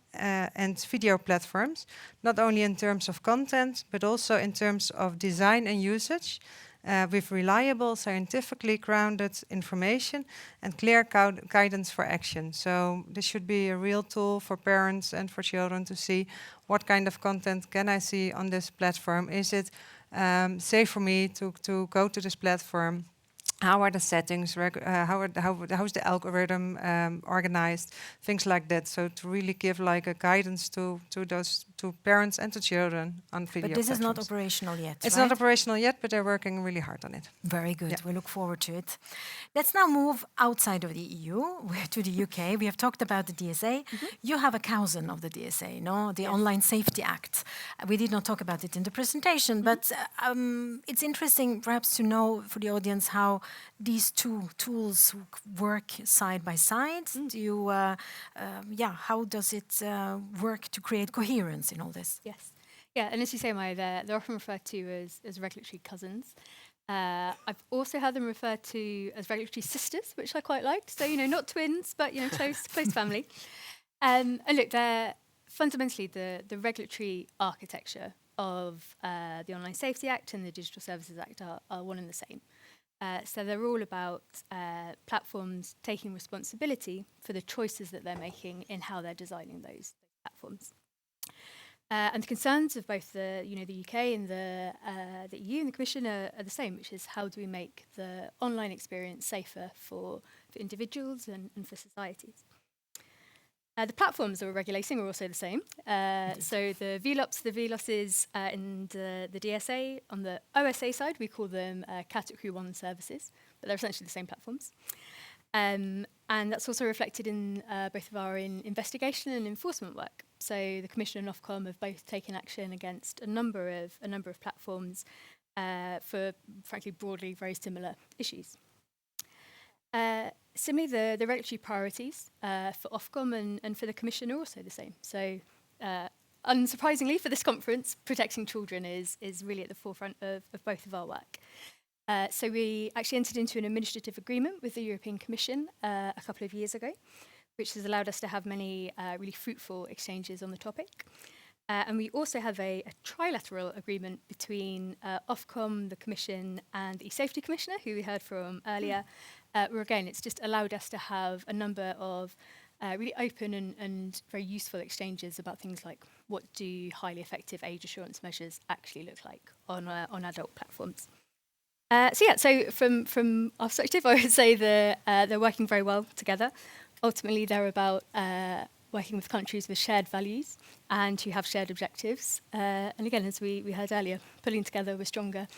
and video platforms, not only in terms of content, but also in terms of design and usage, with reliable, scientifically grounded information and clear guidance for action. So this should be a real tool for parents and for children to see what kind of content can I see on this platform. Is it safe for me to go to this platform? How are the settings? How's the algorithm organized? Things like that. So to really give like a guidance to parents and to children on video. But this platforms. is not operational yet. It's right? not operational yet, but they're working really hard on it. Very good. We look forward to it. Let's now move outside of the EU to the UK. We have talked about the DSA. You have a cousin of the DSA, no? The Online Safety Act. We did not talk about it in the presentation, but it's interesting perhaps to know for the audience how these two tools work side by side. Do you, how does it work to create coherence in all this? Yes. Yeah, and as you say, Maya, they're often referred to as regulatory cousins. I've also had them referred to as regulatory sisters, which I quite liked. So, not twins, but, close family. And look, they're fundamentally the regulatory architecture of the Online Safety Act and the Digital Services Act are one and the same. So they're all about platforms taking responsibility for the choices that they're making in how they're designing those platforms. And the concerns of both the UK and the EU and the Commission are the same, which is how do we make the online experience safer for individuals and for societies. The platforms that we're regulating are also the same. So the VLOPs, the VLOSs in the DSA, on the OSA side, we call them Category 1 services, but they're essentially the same platforms. And that's also reflected in both of our investigation and enforcement work. So the Commission and Ofcom have both taken action against a number of platforms for, frankly, broadly very similar issues. Similarly, the regulatory priorities for Ofcom and for the Commission are also the same. So unsurprisingly for this conference, protecting children is really at the forefront of both of our work. So we actually entered into an administrative agreement with the European Commission a couple of years ago, which has allowed us to have many really fruitful exchanges on the topic. And we also have a trilateral agreement between Ofcom, the Commission, and the E-Safety Commissioner, who we heard from earlier, where again, it's just allowed us to have a number of really open and very useful exchanges about things like what do highly effective age assurance measures actually look like on adult platforms. So from our perspective, I would say they're working very well together. Ultimately, they're about working with countries with shared values and who have shared objectives. And again, as we heard earlier, pulling together, we're stronger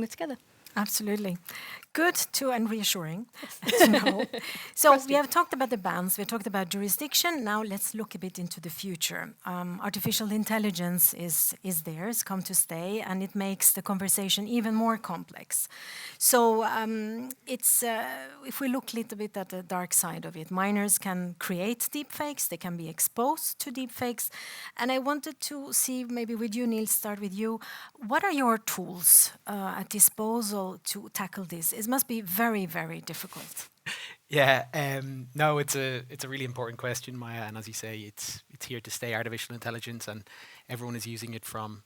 together. Absolutely. Good and reassuring to know. So we have talked about the bans, we talked about jurisdiction. Now let's look a bit into the future. Artificial intelligence is there, it's come to stay, and it makes the conversation even more complex. So if we look a little bit at the dark side of it, minors can create deepfakes, they can be exposed to deepfakes. And I wanted to see, maybe with you, Neil, start with you. What are your tools at disposal to tackle this? It must be very, very difficult. Yeah, no, it's a really important question, Maya, and as you say, it's here to stay, artificial intelligence, and everyone is using it from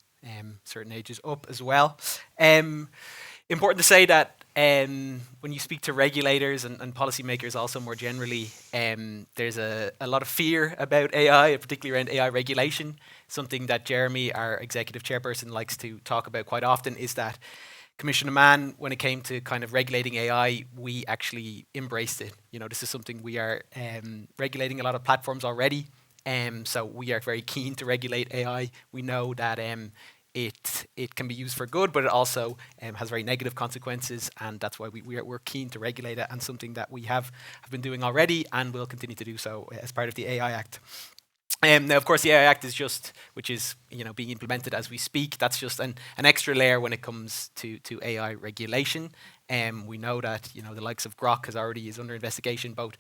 certain ages up as well. Important to say that when you speak to regulators and policymakers also more generally, there's a lot of fear about AI, particularly around AI regulation. Something that Jeremy, our executive chairperson, likes to talk about quite often is that Commissioner Mann, when it came to kind of regulating AI, we actually embraced it. You know, this is something we are regulating a lot of platforms already. So we are very keen to regulate AI. We know that it can be used for good, but it also has very negative consequences, and that's why we're keen to regulate it, and something that we have been doing already and will continue to do so as part of the AI Act. Now, of course, the AI Act is just, which is being implemented as we speak. That's just an extra layer when it comes to AI regulation. We know that the likes of Grok is under investigation both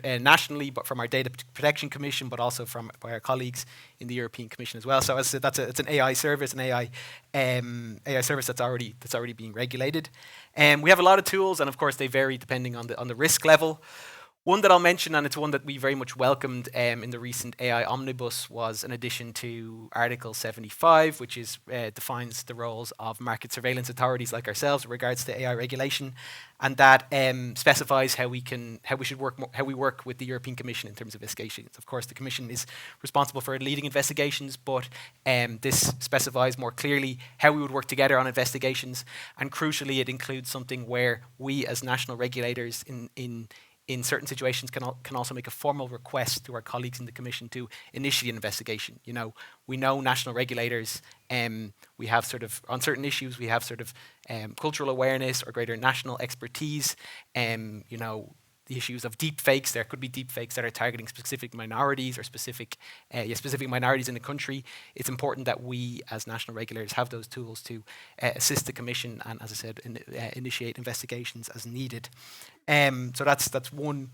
nationally, but from our Data Protection Commission, but also by our colleagues in the European Commission as well. So as I said, it's an AI service, an AI service that's already being regulated. We have a lot of tools, and of course they vary depending on the risk level. One that I'll mention, and it's one that we very much welcomed in the recent AI Omnibus, was an addition to Article 75, which defines the roles of market surveillance authorities like ourselves with regards to AI regulation, and that specifies how we work with the European Commission in terms of investigations. Of course, the Commission is responsible for leading investigations, but this specifies more clearly how we would work together on investigations, and crucially, it includes something where we, as national regulators, in certain situations can also make a formal request to our colleagues in the Commission to initiate an investigation. We know national regulators, we have sort of, on certain issues, we have sort of cultural awareness or greater national expertise. The issues of deepfakes, there could be deepfakes that are targeting specific minorities or specific minorities in the country. It's important that we, as national regulators, have those tools to assist the Commission and, as I said, initiate investigations as needed. So that's one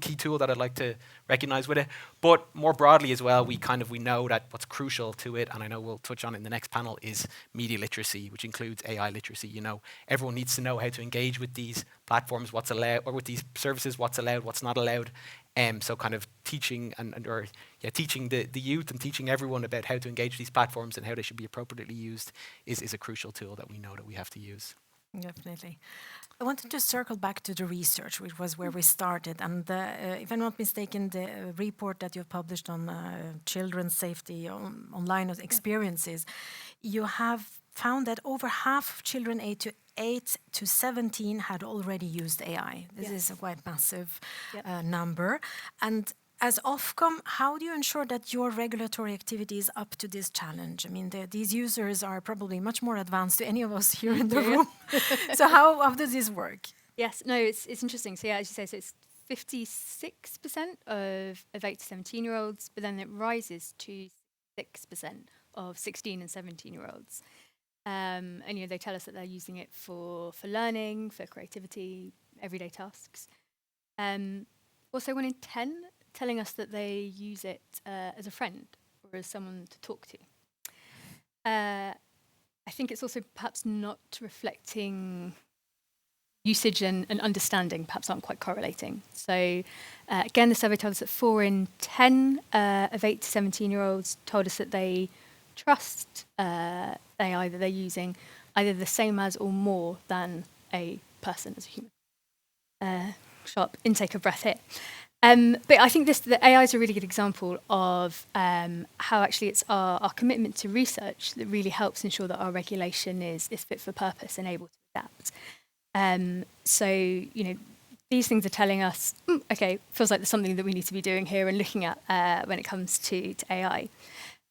key tool that I'd like to recognise with it. But more broadly as well, we know that what's crucial to it, and I know we'll touch on it in the next panel, is media literacy, which includes AI literacy. Everyone needs to know how to engage with these platforms, what's allowed, or with these services, what's allowed, what's not allowed. So kind of teaching teaching the youth and teaching everyone about how to engage these platforms and how they should be appropriately used is a crucial tool that we know that we have to use. Definitely. I wanted to circle back to the research, which was where we started. And if I'm not mistaken, the report that you've published on children's safety online experiences, you have found that over half of children 8 to 17 had already used AI. This is a quite massive number. And as Ofcom, how do you ensure that your regulatory activity is up to this challenge? I mean, these users are probably much more advanced than any of us here in the room. So how does this work? Yes, no, it's interesting. So as you say, so it's 56% of 8 to 17-year-olds, but then it rises to 6% of 16 and 17-year-olds. And they tell us that they're using it for learning, for creativity, everyday tasks. Also, 1 in 10 telling us that they use it as a friend or as someone to talk to. think it's also perhaps not reflecting usage and understanding perhaps aren't quite correlating. So again, the survey told us that 4 in 10 of 8 to 17-year-olds told us that they trust AI that they're using either the same as or more than a person as a human. Sharp intake of breath here. But I think the AI is a really good example of how actually it's our commitment to research that really helps ensure that our regulation is fit for purpose and able to adapt. So, these things are telling us, okay, feels like there's something that we need to be doing here and looking at when it comes to AI.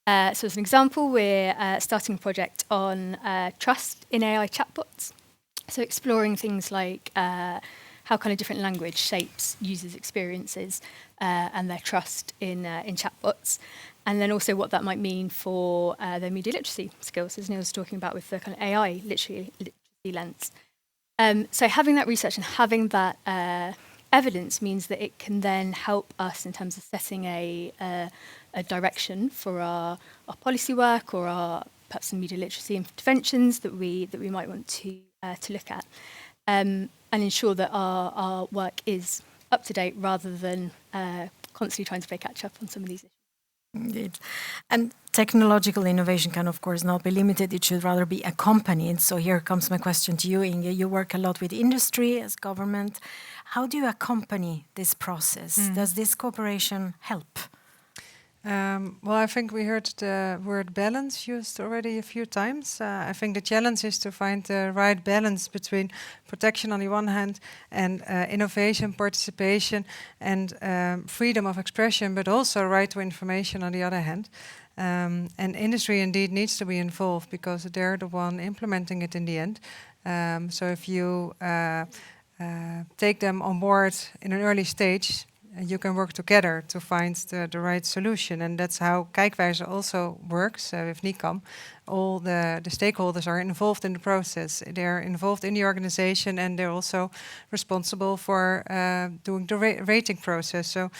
So as an example, we're starting a project on trust in AI chatbots. So exploring things like how kind of different language shapes users' experiences and their trust in chatbots. And then also what that might mean for their media literacy skills, as Neil was talking about with the kind of AI literacy lens. So having that research and having that evidence means that it can then help us in terms of setting a direction for our policy work or our perhaps some media literacy interventions that we might want to look at, and ensure that our work is up to date rather than constantly trying to play catch up on some of these issues. Indeed. And technological innovation can, of course, not be limited. It should rather be accompanied. So here comes my question to you, Inge. You work a lot with industry as government. How do you accompany this process? Does this cooperation help? Well, I think we heard the word balance used already a few times. I think the challenge is to find the right balance between protection on the one hand and innovation, participation and freedom of expression, but also right to information on the other hand. And industry indeed needs to be involved because they're the one implementing it in the end. So if you take them on board in an early stage, you can work together to find the right solution. And that's how Kijkwijzer also works with NICAM. All the stakeholders are involved in the process. They're involved in the organization and they're also responsible for doing the rating process. So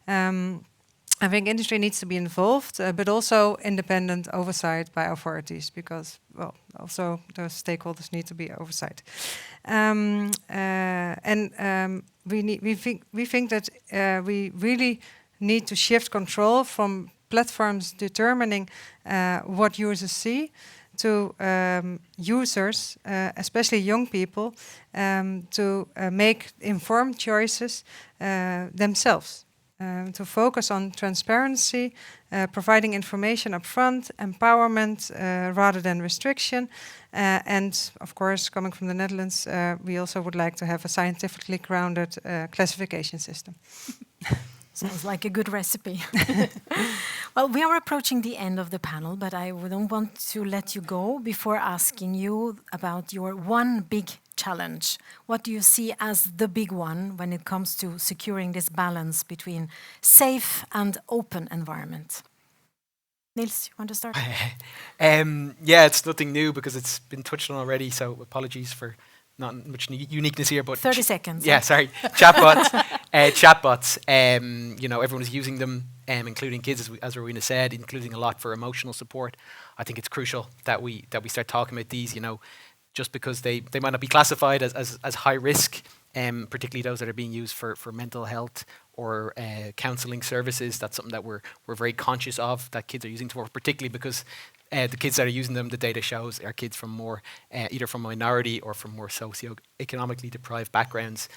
I think industry needs to be involved, but also independent oversight by authorities because, well, also those stakeholders need to be oversight. We think that we really need to shift control from platforms determining what users see to users, especially young people, to make informed choices themselves. To focus on transparency, providing information upfront, empowerment rather than restriction. And of course, coming from the Netherlands, we also would like to have a scientifically grounded classification system. Sounds like a good recipe. Well, we are approaching the end of the panel, but I don't want to let you go before asking you about your one big challenge. What do you see as the big one when it comes to securing this balance between safe and open environment? Nils, you want to start? Yeah, it's nothing new because it's been touched on already, so apologies for not much uniqueness here, but 30 seconds. Yeah, sorry. Chatbots. Chatbots. Everyone is using them, including kids, as Rowena said, including a lot for emotional support. I think it's crucial that we start talking about these. Just because they might not be classified as high risk, particularly those that are being used for mental health or counselling services. That's something that we're very conscious of that kids are using to work, particularly because the kids that are using them, the data shows, are kids from more, either from minority or from more socio-economically deprived backgrounds.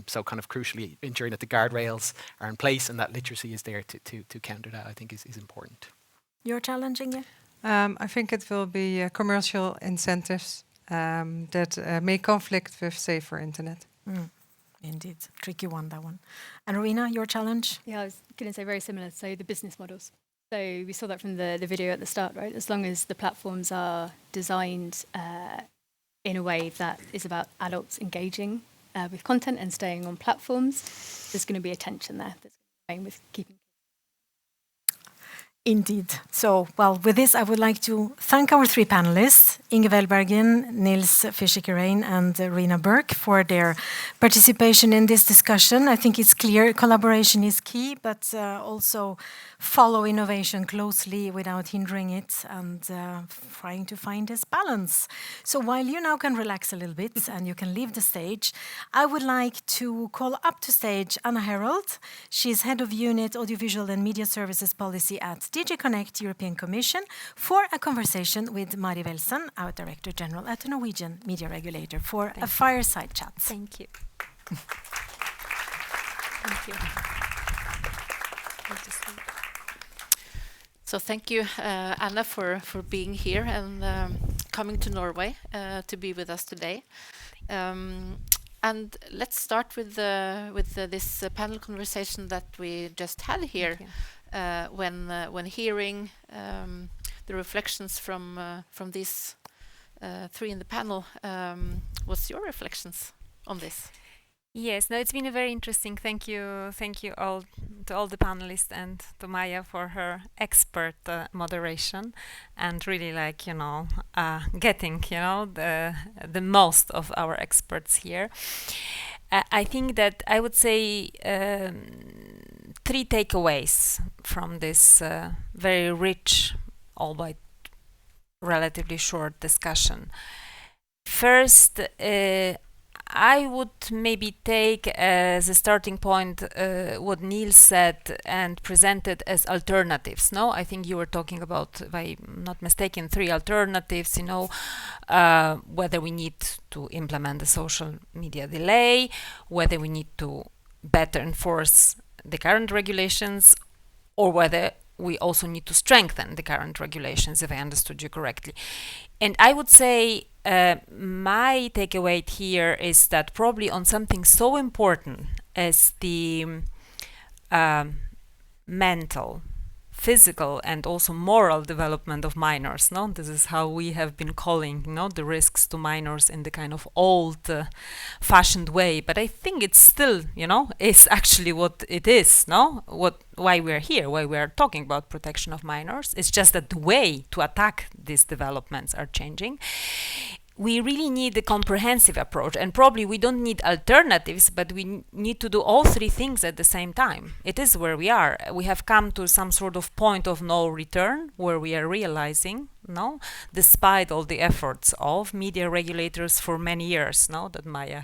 So kind of crucially ensuring that the guardrails are in place and that literacy is there to counter that, I think is important. You're challenging it? I think it will be commercial incentives that may conflict with safer internet. Indeed, tricky one, that one. And Rowena, your challenge? Yeah, I was going to say very similar. So the business models. So we saw that from the video at the start, right? As long as the platforms are designed in a way that is about adults engaging with content and staying on platforms, there's going to be a tension there that's going with keeping. Indeed. So, well, with this, I would like to thank our three panelists, Inge Velbergen, Nils Fischer-Rain, and Rina Burke, for their participation in this discussion. I think it's clear collaboration is key, but also follow innovation closely without hindering it and trying to find this balance. So while you now can relax a little bit and you can leave the stage, I would like to call up to stage Anna Herold. She's Head of Unit Audiovisual and Media Services Policy at DG Connect European Commission, for a conversation with Mari Velsen, our Director General at the Norwegian Media Regulator, for a fireside chat. Thank you. Thank you. So thank you, Anna, for being here and coming to Norway to be with us today. And let's start with this panel conversation that we just had here. When hearing the reflections from these three in the panel, what's your reflections on this? Yes, no, it's been a very interesting. Thank you all to all the panelists and to Maya for her expert moderation and really getting the most of our experts here. I think that I would say three takeaways from this very rich, albeit relatively short discussion. First, I would maybe take as a starting point what Niels said and presented as alternatives. No, I think you were talking about, if I'm not mistaken, three alternatives. Whether we need to implement the social media delay, whether we need to better enforce the current regulations, or whether we also need to strengthen the current regulations, if I understood you correctly. And I would say my takeaway here is that probably on something so important as the mental, physical, and also moral development of minors. No, this is how we have been calling, the risks to minors in the kind of old-fashioned way. But I think it's still, is actually what it is. No, why we are here, why we are talking about protection of minors. It's just that the way to attack these developments are changing. We really need a comprehensive approach, and probably we don't need alternatives, but we need to do all three things at the same time. It is where we are. We have come to some sort of point of no return where we are realizing, despite all the efforts of media regulators for many years, that Maya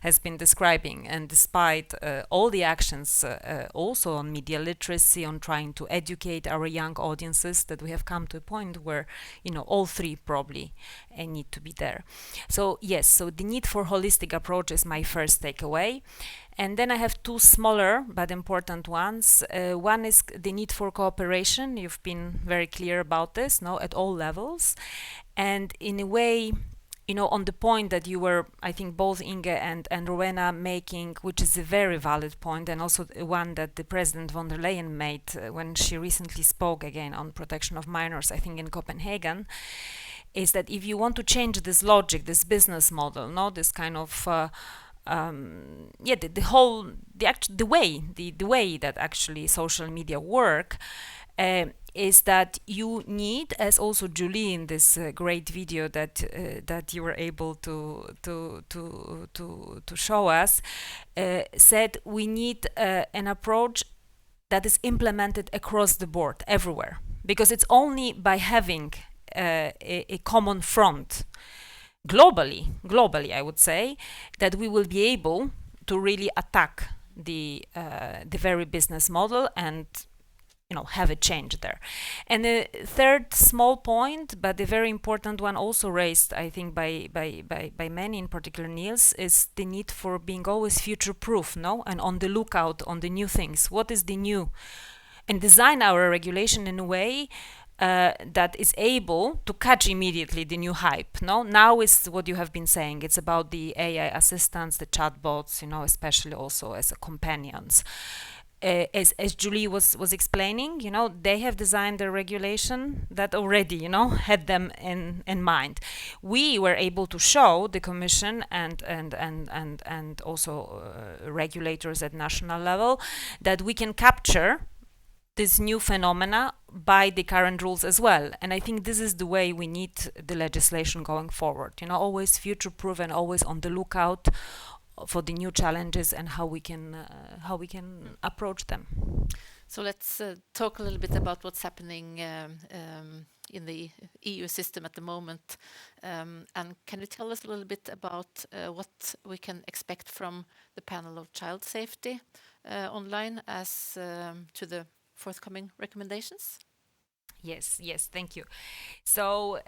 has been describing, and despite all the actions also on media literacy, on trying to educate our young audiences, that we have come to a point where, all three probably need to be there. So yes, so the need for holistic approach is my first takeaway. And then I have two smaller but important ones. One is the need for cooperation. You've been very clear about this, at all levels. And in a way, on the point that you were, I think, both Inge and Rowena making, which is a very valid point, and also one that the President von der Leyen made when she recently spoke again on protection of minors, I think in Copenhagen, is that if you want to change this logic, this business model, this kind of the way that actually social media work is that you need, as also Julie in this great video that you were able to show us, said we need an approach that is implemented across the board, everywhere, because it's only by having a common front globally, I would say, that we will be able to really attack the very business model and have a change there. And the third small point, but a very important one, also raised, I think, by many, in particular Niels, is the need for being always future-proof, and on the lookout on the new things. What is the new? And design our regulation in a way that is able to catch immediately the new hype. Now is what you have been saying. It's about the AI assistants, the chatbots, especially also as companions. As Julie was explaining, they have designed a regulation that already, had them in mind. We were able to show the Commission and also regulators at national level that we can capture this new phenomena by the current rules as well. And I think this is the way we need the legislation going forward. Always future-proof and always on the lookout for the new challenges and how we can approach them. So let's talk a little bit about what's happening in the EU system at the moment. And can you tell us a little bit about what we can expect from the panel of child safety online as to the forthcoming recommendations? Yes, thank you. So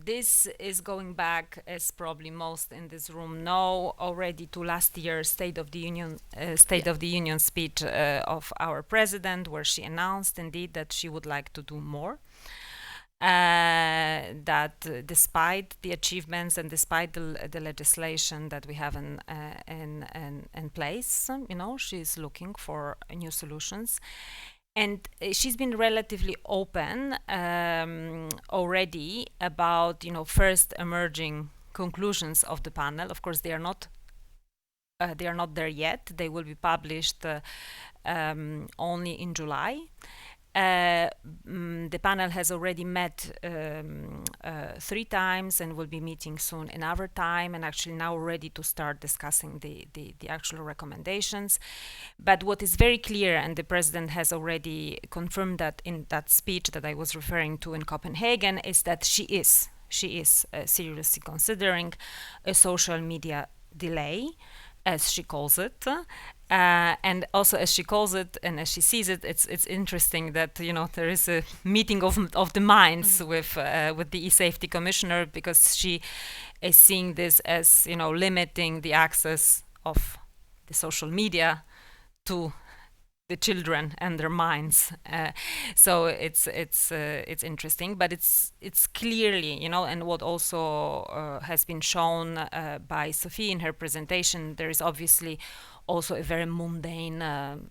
this is going back, as probably most in this room know, already to last year's State of the Union speech of our president, where she announced indeed that she would like to do more. That despite the achievements and despite the legislation that we have in place, she's looking for new solutions. And she's been relatively open already about, first emerging conclusions of the panel. Of course, they are not there yet. They will be published only in July. The panel has already met 3 times and will be meeting soon another time, and actually now ready to start discussing the actual recommendations. But what is very clear, and the president has already confirmed that in that speech that I was referring to in Copenhagen, is that she is seriously considering a social media delay, as she calls it. And also, as she calls it and as she sees it, it's interesting that there is a meeting of the minds with the e-safety commissioner, because she is seeing this as limiting the access of the social media to the children and their minds. So it's interesting, but it's clearly and what also has been shown by Sophie in her presentation. There is obviously also a very mundane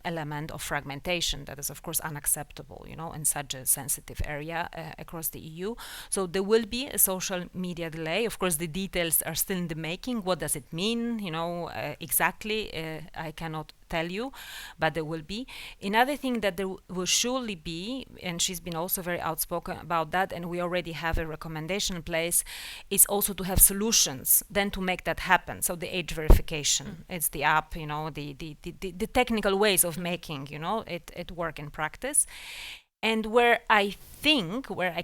element of fragmentation that is, of course, unacceptable, in such a sensitive area across the EU. So there will be a social media delay. Of course, the details are still in the making. What does it mean, exactly? I cannot tell you, but there will be. Another thing that there will surely be, and she's been also very outspoken about that, and we already have a recommendation in place, is also to have solutions then to make that happen. So the age verification, it's the app, the technical ways of making, it work in practice. And where I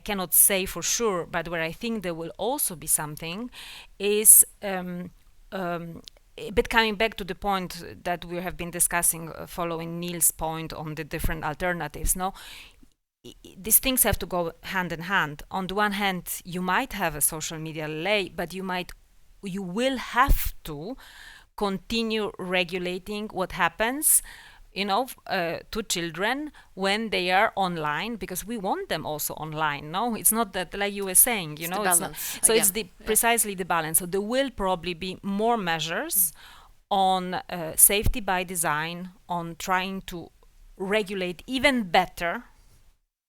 cannot say for sure, but where I think there will also be something is a bit coming back to the point that we have been discussing following Neil's point on the different alternatives. No, these things have to go hand in hand. On the one hand, you might have a social media delay, but you will have to continue regulating what happens to children when they are online, because we want them also online. No, it's not that, like you were saying, it's the balance. So it's precisely the balance. So there will probably be more measures on safety by design, on trying to regulate even better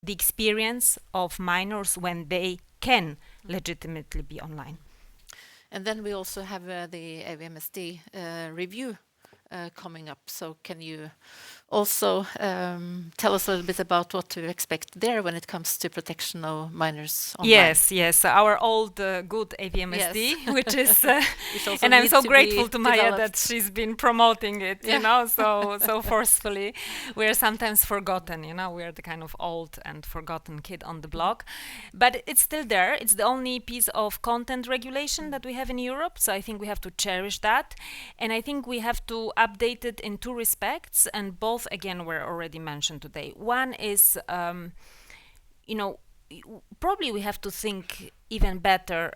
the experience of minors when they can legitimately be online. And then we also have the AVMSD review coming up. So can you also tell us a little bit about what to expect there when it comes to protection of minors online? Yes. Our old good AVMSD, yes. which is, and I'm so grateful to Maya that she's been promoting it, so forcefully. We're sometimes forgotten, we're the kind of old and forgotten kid on the block, but it's still there. It's the only piece of content regulation that we have in Europe, so I think we have to cherish that, and I think we have to update it in 2 respects, and both again were already mentioned today. One is, probably we have to think even better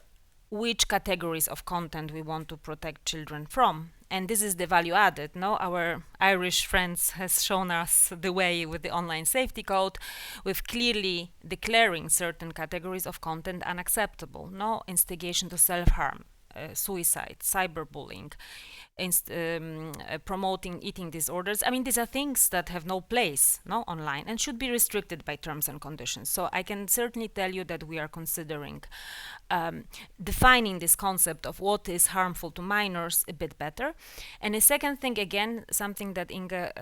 which categories of content we want to protect children from. And this is the value added. No, our Irish friends has shown us the way with the online safety code, with clearly declaring certain categories of content unacceptable. No, instigation to self-harm, suicide, cyberbullying, promoting eating disorders. I mean, these are things that have no place online and should be restricted by terms and conditions. So I can certainly tell you that we are considering defining this concept of what is harmful to minors a bit better. And a second thing, again, something that Inga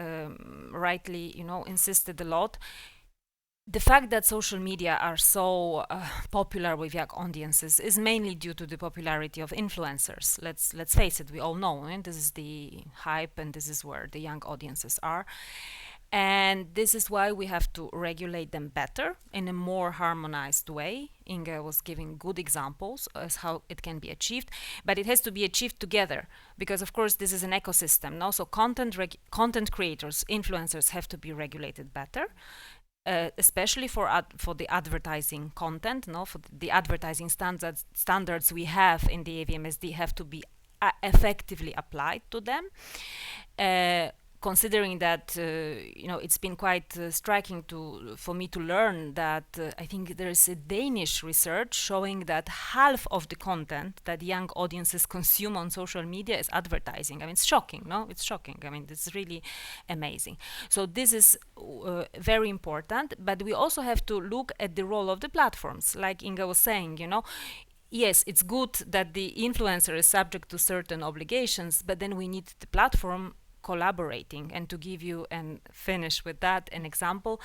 rightly, insisted a lot. The fact that social media are so popular with young audiences is mainly due to the popularity of influencers. Let's face it, we all know, and this is the hype, and this is where the young audiences are. And this is why we have to regulate them better in a more harmonized way. Inga was giving good examples as how it can be achieved, but it has to be achieved together because, of course, this is an ecosystem. Now, so content creators, influencers have to be regulated better. Especially for the advertising content, for the advertising standards we have in the AVMSD have to be effectively applied to them. Considering that it's been quite striking for me to learn that I think there is a Danish research showing that half of the content that young audiences consume on social media is advertising. I mean, it's shocking, no? It's shocking. I mean, it's really amazing. So this is very important, but we also have to look at the role of the platforms. Like Inga was saying, yes, it's good that the influencer is subject to certain obligations, but then we need the platform collaborating. And to give you and finish with that an example,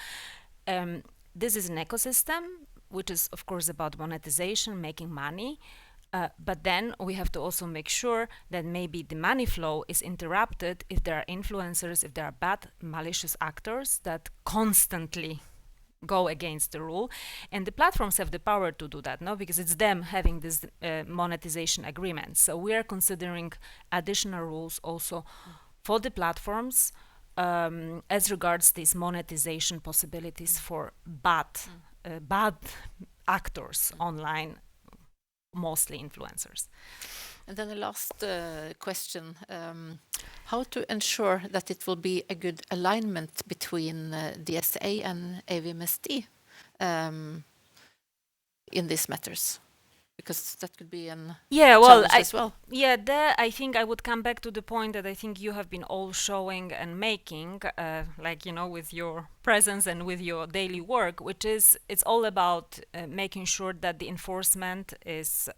this is an ecosystem which is of course about monetization, making money, but then we have to also make sure that maybe the money flow is interrupted if there are influencers, if there are bad malicious actors that constantly go against the rule, and the platforms have the power to do that, because it's them having this monetization agreement. So we are considering additional rules also for the platforms as regards these monetization possibilities for bad actors online, mostly influencers. And then the last question, how to ensure that it will be a good alignment between DSA and AVMSD in these matters? Because that could be an challenge as well. Yeah, there I think I would come back to the point that I think you have been all showing and making, with your presence and with your daily work, which is it's all about making sure that the enforcement is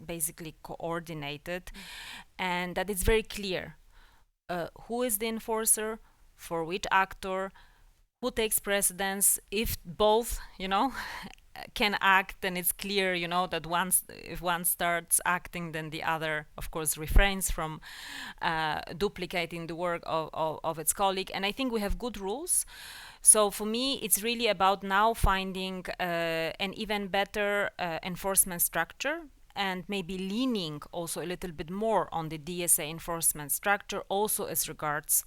basically coordinated and that it's very clear who is the enforcer, for which actor, who takes precedence, if both, can act, then it's clear, that if one starts acting, then the other, of course, refrains from duplicating the work of its colleague. And I think we have good rules. So for me, it's really about now finding an even better enforcement structure and maybe leaning also a little bit more on the DSA enforcement structure, also as regards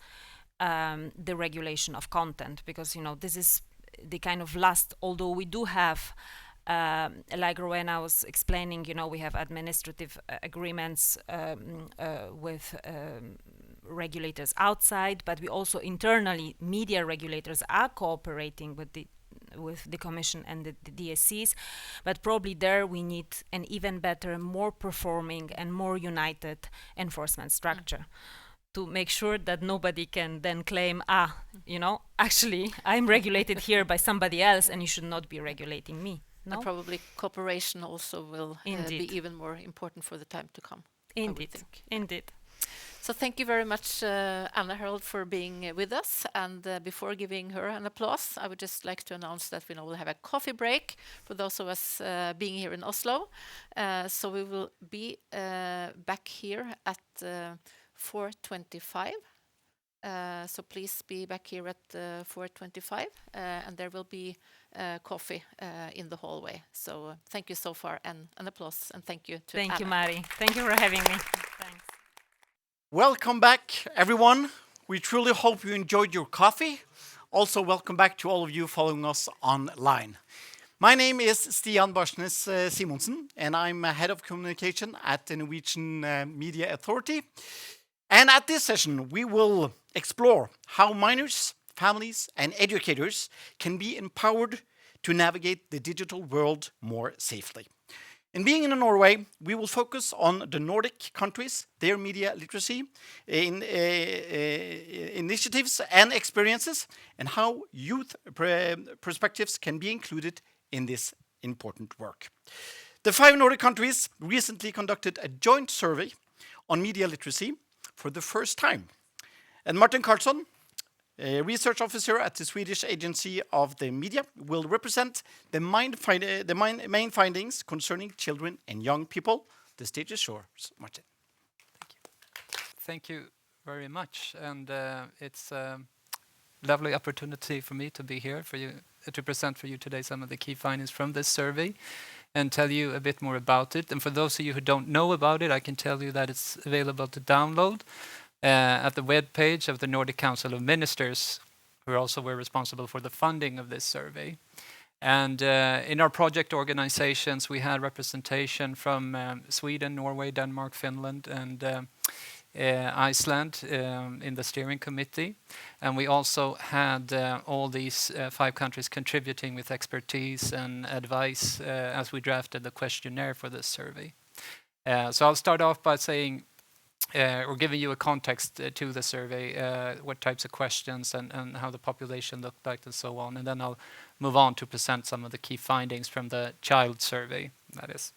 the regulation of content, because, this is the kind of last, although we do have, like Rowena was explaining, we have administrative agreements with regulators outside, but we also internally, media regulators are cooperating with the Commission and the DSCs, but probably there we need an even better, more performing and more united enforcement structure. To make sure that nobody can then claim, actually, I'm regulated here by somebody else and you should not be regulating me. No? And probably cooperation also will be even more important for the time to come. Indeed. So thank you very much, Anna Harold, for being with us. And before giving her an applause, I would just like to announce that we now will have a coffee break for those of us being here in Oslo. So we will be back here at 4:25. So please be back here at 4:25, and there will be coffee in the hallway. So thank you so far, and an applause, and thank you to Anna. Thank you, Mari. Thank you for having me. Thanks. Welcome back, everyone. We truly hope you enjoyed your coffee. Also, welcome back to all of you following us online. My name is Stian Barsnes Simonsen, and I'm head of communication at the Norwegian Media Authority. And at this session, we will explore how minors, families, and educators can be empowered to navigate the digital world more safely. In being in Norway, we will focus on the Nordic countries, their media literacy initiatives and experiences, and how youth perspectives can be included in this important work. The 5 Nordic countries recently conducted a joint survey on media literacy for the first time. And Martin Karlsson, a research officer at the Swedish Agency of the Media, will represent the main findings concerning children and young people. The stage is yours, Martin. Thank you very much, and it's a lovely opportunity for me to be here for you to present for you today some of the key findings from this survey and tell you a bit more about it. And for those of you who don't know about it, I can tell you that it's available to download at the web page of the Nordic Council of Ministers, who also were responsible for the funding of this survey. And in our project organizations, we had representation from Sweden, Norway, Denmark, Finland, and Iceland in the steering committee. And we also had all these 5 countries contributing with expertise and advice as we drafted the questionnaire for this survey. So I'll start off by saying or giving you a context to the survey, what types of questions and how the population looked like and so on. And then I'll move on to present some of the key findings from the child survey, that is.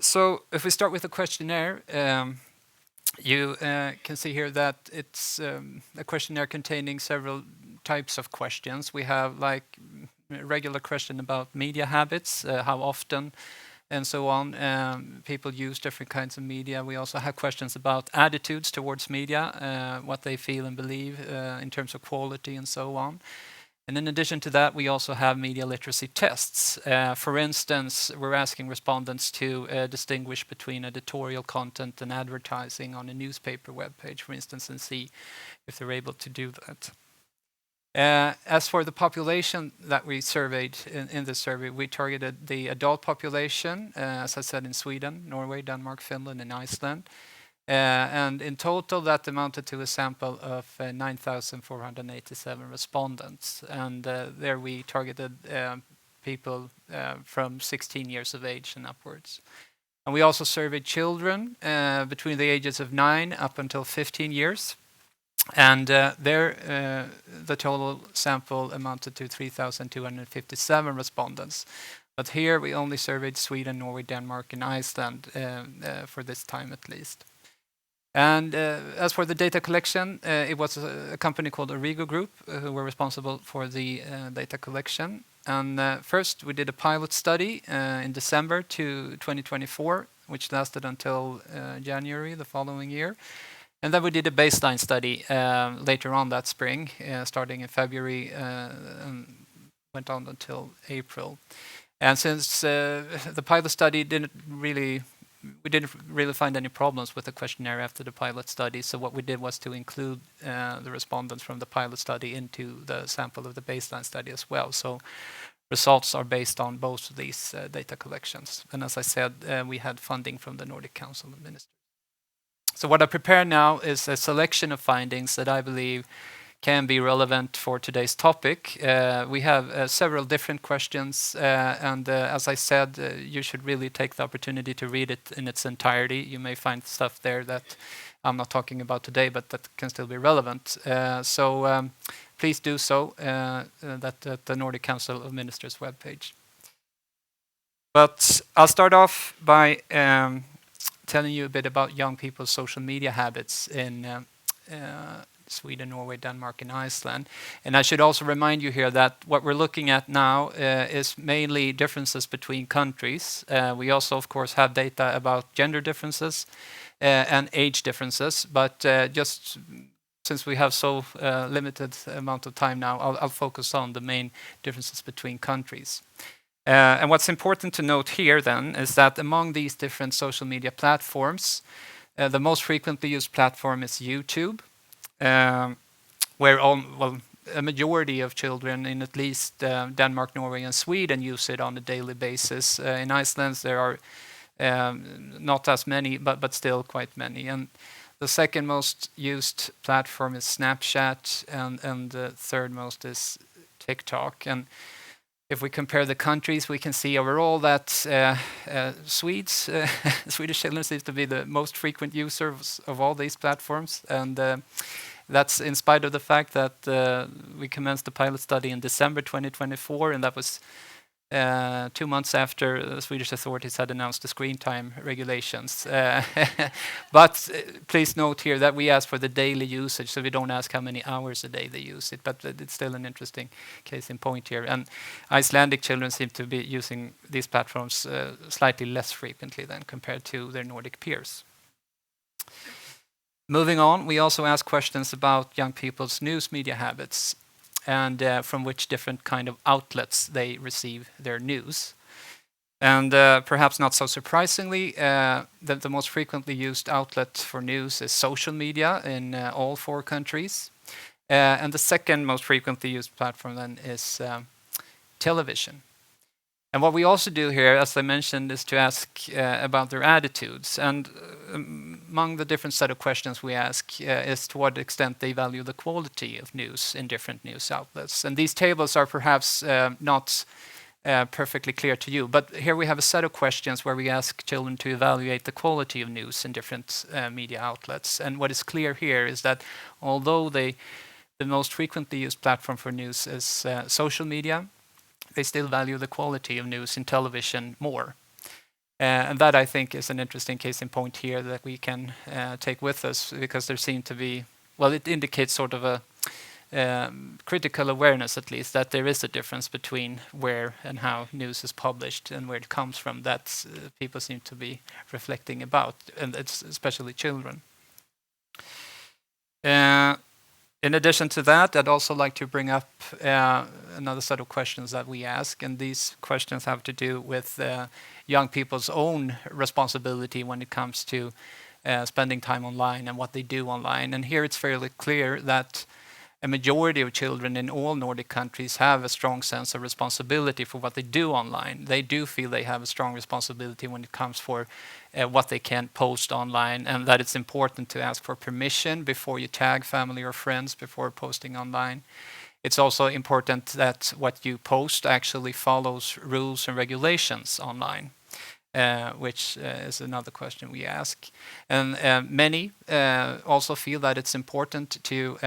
So if we start with the questionnaire, you can see here that it's a questionnaire containing several types of questions. We have like a regular question about media habits, how often, and so on. People use different kinds of media. We also have questions about attitudes towards media, what they feel and believe in terms of quality and so on. And in addition to that, we also have media literacy tests. For instance, we're asking respondents to distinguish between editorial content and advertising on a newspaper webpage, for instance, and see if they're able to do that. As for the population that we surveyed in this survey, we targeted the adult population, as I said, in Sweden, Norway, Denmark, Finland, and Iceland. And in total, that amounted to a sample of 9,487 respondents. And there we targeted people from 16 years of age and upwards. And we also surveyed children between the ages of 9 up until 15 years. And there, the total sample amounted to 3,257 respondents. But here we only surveyed Sweden, Norway, Denmark, and Iceland for this time at least. And as for the data collection, it was a company called Origo Group who were responsible for the data collection. And first we did a pilot study in December 2024, which lasted until January the following year. And then we did a baseline study later on that spring, starting in February and went on until April. And since the pilot study we didn't really find any problems with the questionnaire after the pilot study. So what we did was to include the respondents from the pilot study into the sample of the baseline study as well. So results are based on both of these data collections. And as I said, we had funding from the Nordic Council of Ministers. So what I prepared now is a selection of findings that I believe can be relevant for today's topic. We have several different questions, and as I said, you should really take the opportunity to read it in its entirety. You may find stuff there that I'm not talking about today, but that can still be relevant. So please do so at the Nordic Council of Ministers webpage. But I'll start off by telling you a bit about young people's social media habits in Sweden, Norway, Denmark, and Iceland. And I should also remind you here that what we're looking at now is mainly differences between countries. We also, of course, have data about gender differences and age differences. But just since we have so limited amount of time now, I'll focus on the main differences between countries. And what's important to note here then is that among these different social media platforms, the most frequently used platform is YouTube, where a majority of children in at least Denmark, Norway, and Sweden use it on a daily basis. In Iceland, there are not as many, but still quite many. And the second most used platform is Snapchat, and the third most is TikTok. And If we compare the countries, we can see overall that Swedish children seems to be the most frequent users of all these platforms, and that's in spite of the fact that we commenced the pilot study in December 2024, and that was 2 months after the Swedish authorities had announced the screen time regulations. But please note here that we ask for the daily usage, so we don't ask how many hours a day they use it, but it's still an interesting case in point here. And Icelandic children seem to be using these platforms slightly less frequently than compared to their Nordic peers. Moving on, we also ask questions about young people's news media habits and from which different kind of outlets they receive their news. And perhaps not so surprisingly, the most frequently used outlet for news is social media in all 4 countries. And the second most frequently used platform then is television. And what we also do here, as I mentioned, is to ask about their attitudes. And among the different set of questions we ask is to what extent they value the quality of news in different news outlets. And these tables are perhaps not perfectly clear to you, but here we have a set of questions where we ask children to evaluate the quality of news in different media outlets. And what is clear here is that although the most frequently used platform for news is social media, they still value the quality of news in television more. And that, I think, is an interesting case in point here that we can take with us, because there seem to be, well, it indicates sort of a critical awareness, at least, that there is a difference between where and how news is published and where it comes from, that people seem to be reflecting about, and it's especially children. In addition to that, I'd also like to bring up another set of questions that we ask, and these questions have to do with young people's own responsibility when it comes to spending time online and what they do online. And here it's fairly clear that a majority of children in all Nordic countries have a strong sense of responsibility for what they do online. They do feel they have a strong responsibility when it comes for what they can post online, and that it's important to ask for permission before you tag family or friends before posting online. It's also important that what you post actually follows rules and regulations online, which is another question we ask. And many also feel that it's important to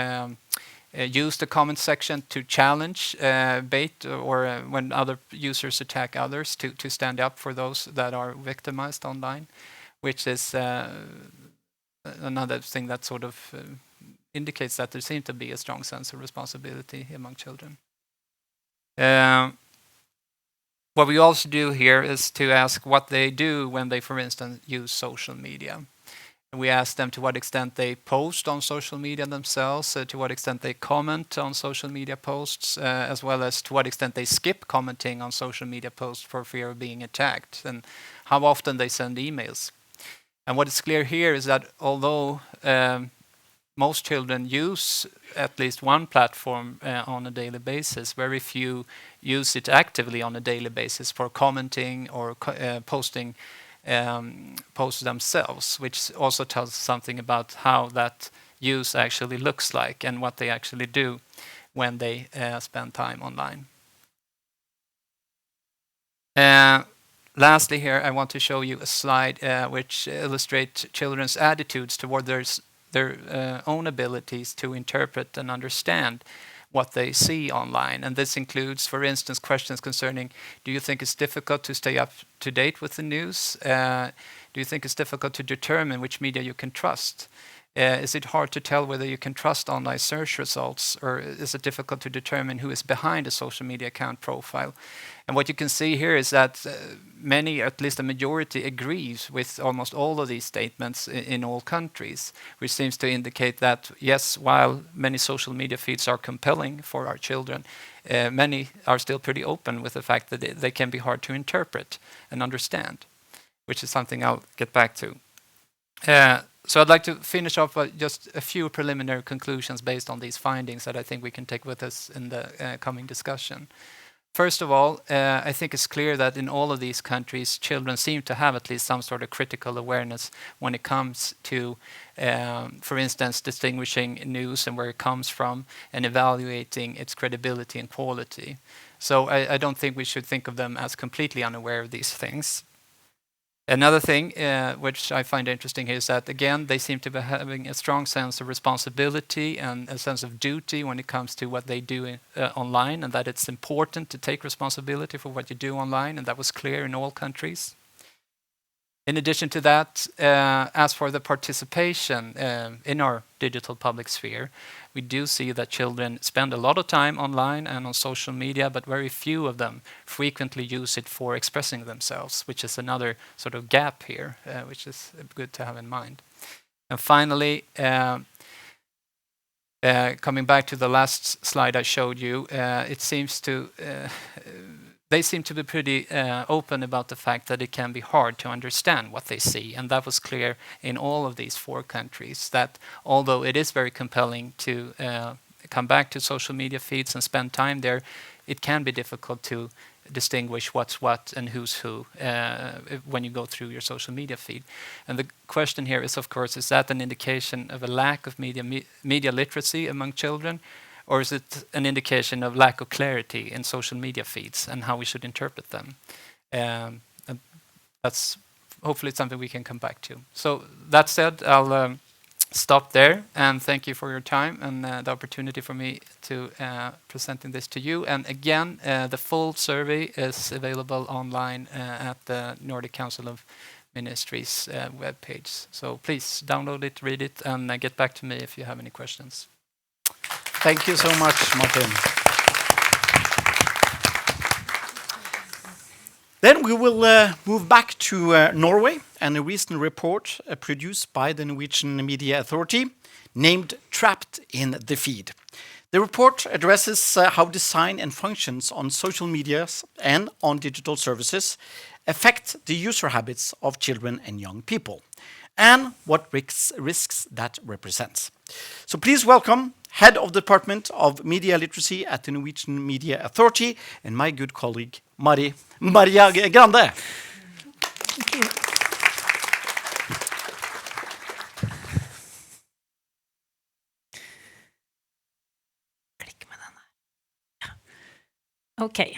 use the comment section to challenge bait or when other users attack others, to stand up for those that are victimized online, which is another thing that sort of indicates that there seems to be a strong sense of responsibility among children. What we also do here is to ask what they do when they, for instance, use social media. We ask them to what extent they post on social media themselves, to what extent they comment on social media posts, as well as to what extent they skip commenting on social media posts for fear of being attacked, and how often they send emails. And what is clear here is that although most children use at least one platform on a daily basis, very few use it actively on a daily basis for commenting or posting posts themselves, which also tells something about how that use actually looks like and what they actually do when they spend time online. Lastly here, I want to show you a slide which illustrates children's attitudes toward their own abilities to interpret and understand what they see online. And this includes, for instance, questions concerning, do you think it's difficult to stay up to date with the news? Do you think it's difficult to determine which media you can trust? Is it hard to tell whether you can trust online search results, or is it difficult to determine who is behind a social media account profile? And what you can see here is that many, at least a majority, agrees with almost all of these statements in all countries, which seems to indicate that, yes, while many social media feeds are compelling for our children, many are still pretty open with the fact that they can be hard to interpret and understand, which is something I'll get back to. So I'd like to finish off with just a few preliminary conclusions based on these findings that I think we can take with us in the coming discussion. First of all, I think it's clear that in all of these countries, children seem to have at least some sort of critical awareness when it comes to, for instance, distinguishing news and where it comes from and evaluating its credibility and quality. So I don't think we should think of them as completely unaware of these things. Another thing which I find interesting is that, again, they seem to be having a strong sense of responsibility and a sense of duty when it comes to what they do online, and that it's important to take responsibility for what you do online, and that was clear in all countries. In addition to that, as for the participation in our digital public sphere, we do see that children spend a lot of time online and on social media, but very few of them frequently use it for expressing themselves, which is another sort of gap here, which is good to have in mind. And finally, coming back to the last slide I showed you, it seems to they seem to be pretty open about the fact that it can be hard to understand what they see. And that was clear in all of these 4 countries, that although it is very compelling to come back to social media feeds and spend time there, it can be difficult to distinguish what's what and who's who when you go through your social media feed. And the question here is, of course, is that an indication of a lack of media literacy among children? Or is it an indication of lack of clarity in social media feeds and how we should interpret them? And that's hopefully something we can come back to. So that said, I'll stop there and thank you for your time and the opportunity for me to presenting this to you. And again, the full survey is available online at the Nordic Council of Ministries webpage. So please download it, read it, and get back to me if you have any questions. Thank you so much, Martin. Then we will move back to Norway and a recent report produced by the Norwegian Media Authority named Trapped in the Feed. The report addresses how design and functions on social medias and on digital services affect the user habits of children and young people, and what risks that represents. So please welcome Head of the Department of Media Literacy at the Norwegian Media Authority, and my good colleague, Maria Grande. Thank you. Okay.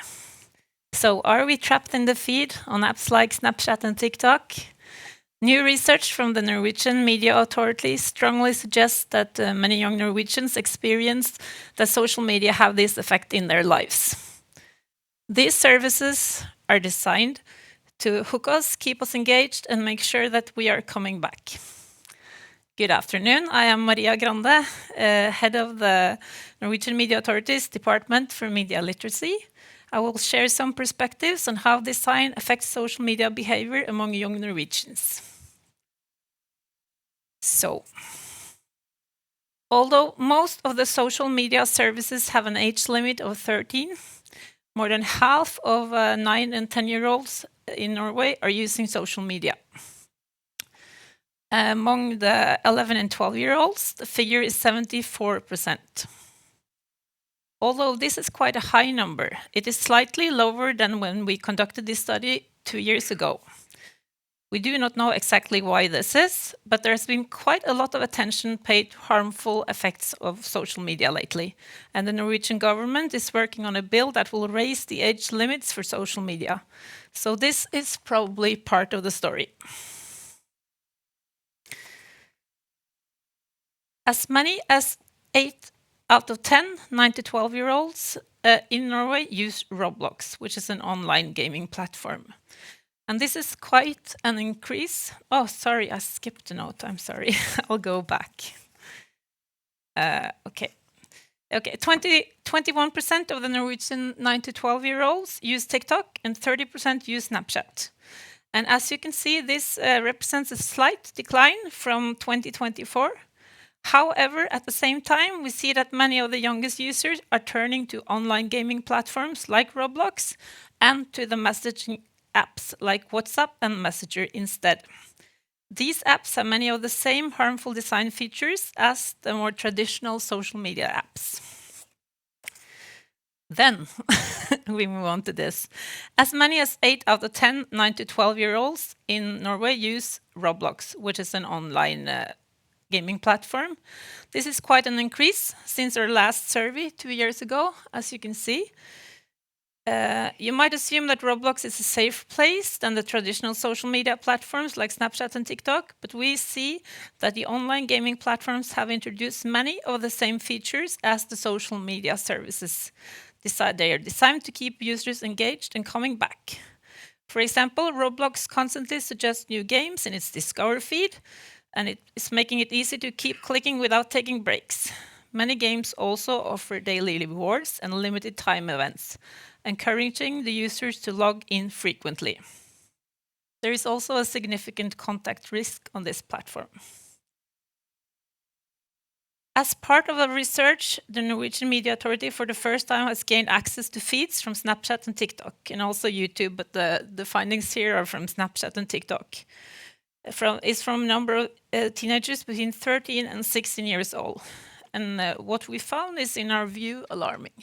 So are we trapped in the feed on apps like Snapchat and TikTok? New research from the Norwegian Media Authority strongly suggests that many young Norwegians experience that social media have this effect in their lives. These services are designed to hook us, keep us engaged, and make sure that we are coming back. Good afternoon. I am Maria Grande, head of the Norwegian Media Authority's Department for Media Literacy. I will share some perspectives on how design affects social media behavior among young Norwegians. So, although most of the social media services have an age limit of 13, more than half of 9 and 10-year-olds in Norway are using social media. Among the 11 and 12-year-olds, the figure is 74%. Although this is quite a high number, it is slightly lower than when we conducted this study 2 years ago. We do not know exactly why this is, but there's been quite a lot of attention paid to harmful effects of social media lately, and the Norwegian government is working on a bill that will raise the age limits for social media. So this is probably part of the story. As many as 8 out of 10 9 to 12-year-olds in Norway use Roblox, which is an online gaming platform. And this is quite an increase. Oh, sorry, I skipped a note. I'm sorry. I'll go back. Okay. 21% of the Norwegian 9 to 12-year-olds use TikTok and 30% use Snapchat. And as you can see, this represents a slight decline from 2024. However, at the same time, we see that many of the youngest users are turning to online gaming platforms like Roblox and to the messaging apps like WhatsApp and Messenger instead. These apps have many of the same harmful design features as the more traditional social media apps. Then we move on to this. As many as 8 out of 10 9 to 12-year-olds in Norway use Roblox, which is an online gaming platform. This is quite an increase since our last survey 2 years ago, as you can see. You might assume that Roblox is a safer place than the traditional social media platforms like Snapchat and TikTok, but we see that the online gaming platforms have introduced many of the same features as the social media services. They are designed to keep users engaged and coming back. For example, Roblox constantly suggests new games in its Discover feed, and it is making it easy to keep clicking without taking breaks. Many games also offer daily rewards and limited time events, encouraging the users to log in frequently. There is also a significant contact risk on this platform. As part of a research, the Norwegian Media Authority for the first time has gained access to feeds from Snapchat and TikTok, and also YouTube, but the findings here are from Snapchat and TikTok. Is from a number of teenagers between 13 and 16 years old. And what we found is, in our view, alarming.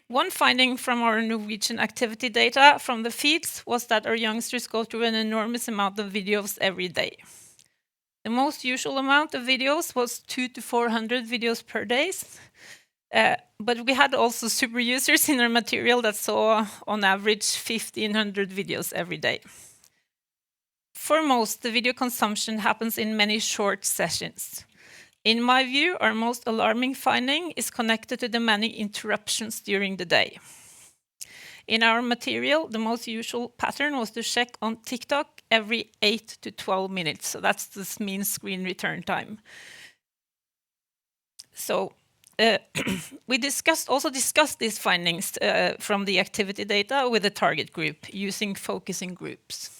One finding from our Norwegian activity data from the feeds was that our youngsters go through an enormous amount of videos every day. The most usual amount of videos was 200 to 400 videos per day. But we had also super users in our material that saw on average 1,500 videos every day. For most, the video consumption happens in many short sessions. In my view, our most alarming finding is connected to the many interruptions during the day. In our material, the most usual pattern was to check on TikTok every 8 to 12 minutes. So that's the mean screen return time. So we also discussed these findings from the activity data with the target group using focusing groups.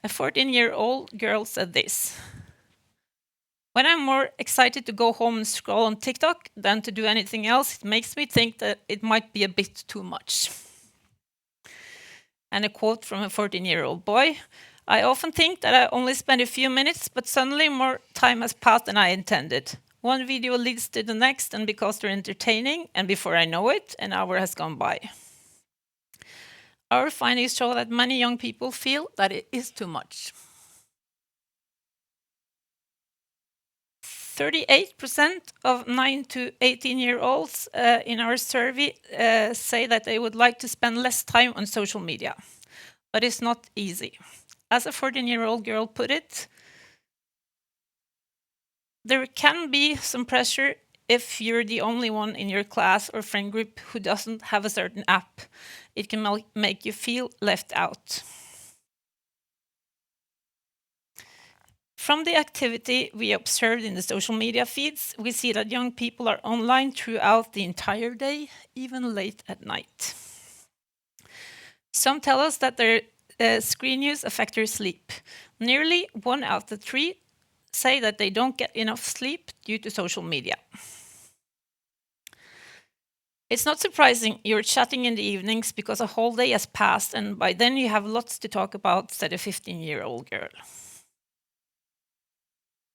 A 14-year-old girl said this: "When I'm more excited to go home and scroll on TikTok than to do anything else, it makes me think that it might be a bit too much." And a quote from a 14-year-old boy: "I often think that I only spend a few minutes, but suddenly more time has passed than I intended. One video leads to the next, and because they're entertaining, and before I know it, an hour has gone by." Our findings show that many young people feel that it is too much. 38% of 9 to 18-year-olds in our survey say that they would like to spend less time on social media, but it's not easy. As a 14-year-old girl put it, there can be some pressure if you're the only one in your class or friend group who doesn't have a certain app. It can make you feel left out. From the activity we observed in the social media feeds, we see that young people are online throughout the entire day, even late at night. Some tell us that their screen use affects their sleep. Nearly 1 out of 3 say that they don't get enough sleep due to social media. It's not surprising you're chatting in the evenings because a whole day has passed, and by then you have lots to talk about, said a 15-year-old girl.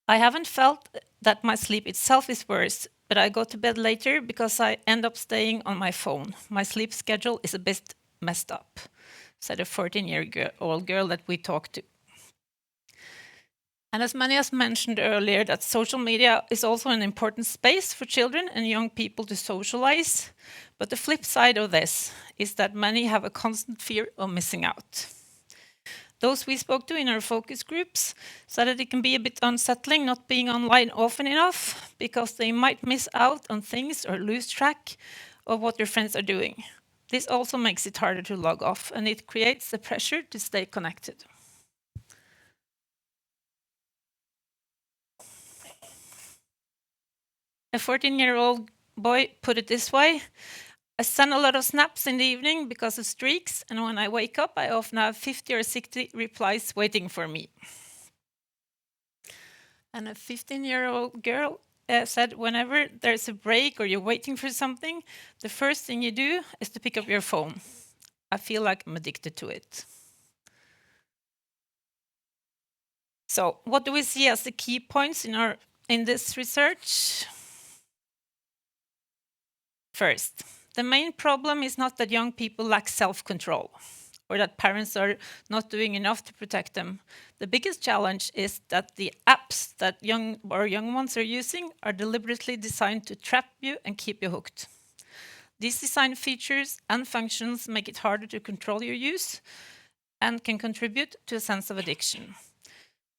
"I haven't felt that my sleep itself is worse, but I go to bed later because I end up staying on my phone. My sleep schedule is a bit messed up," said a 14-year-old girl that we talked to. And as many as mentioned earlier, that social media is also an important space for children and young people to socialize. But the flip side of this is that many have a constant fear of missing out. Those we spoke to in our focus groups said that it can be a bit unsettling not being online often enough because they might miss out on things or lose track of what their friends are doing. This also makes it harder to log off, and it creates the pressure to stay connected. A 14-year-old boy put it this way: "I send a lot of snaps in the evening because of streaks, and when I wake up, I often have 50 or 60 replies waiting for me." And a 15-year-old girl said, "Whenever there's a break or you're waiting for something, the first thing you do is to pick up your phone. I feel like I'm addicted to it." So what do we see as the key points in this research? First, the main problem is not that young people lack self-control. or that parents are not doing enough to protect them. The biggest challenge is that the apps that young ones are using are deliberately designed to trap you and keep you hooked. These design features and functions make it harder to control your use and can contribute to a sense of addiction.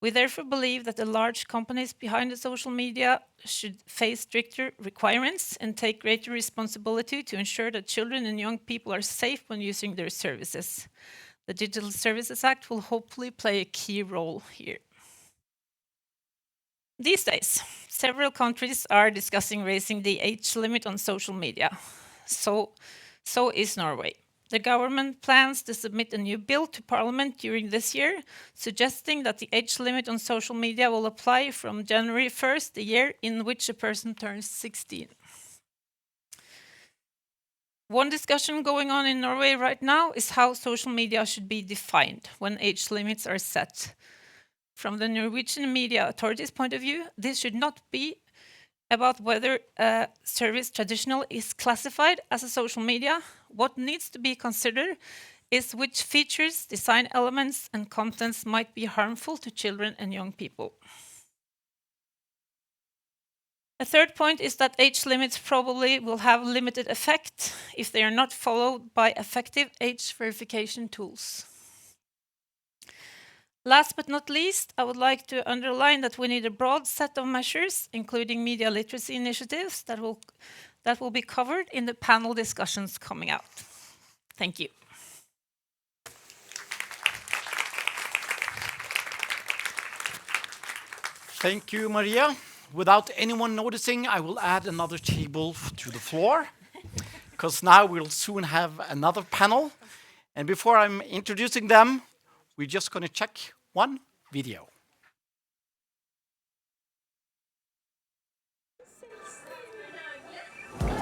We therefore believe that the large companies behind the social media should face stricter requirements and take greater responsibility to ensure that children and young people are safe when using their services. The Digital Services Act will hopefully play a key role here. These days, several countries are discussing raising the age limit on social media. So is Norway. The government plans to submit a new bill to Parliament during this year, suggesting that the age limit on social media will apply from January 1st, the year in which a person turns 16. One discussion going on in Norway right now is how social media should be defined when age limits are set. From the Norwegian media authorities' point of view, this should not be about whether a service traditional is classified as a social media. What needs to be considered is which features, design elements, and contents might be harmful to children and young people. A third point is that age limits probably will have limited effect if they are not followed by effective age verification tools. Last but not least, I would like to underline that we need a broad set of measures, including media literacy initiatives, that will be covered in the panel discussions coming out. Thank you. Thank you, Maria. Without anyone noticing, I will add another table to the floor, because now we'll soon have another panel. And before I'm introducing them, we're just going to check one video.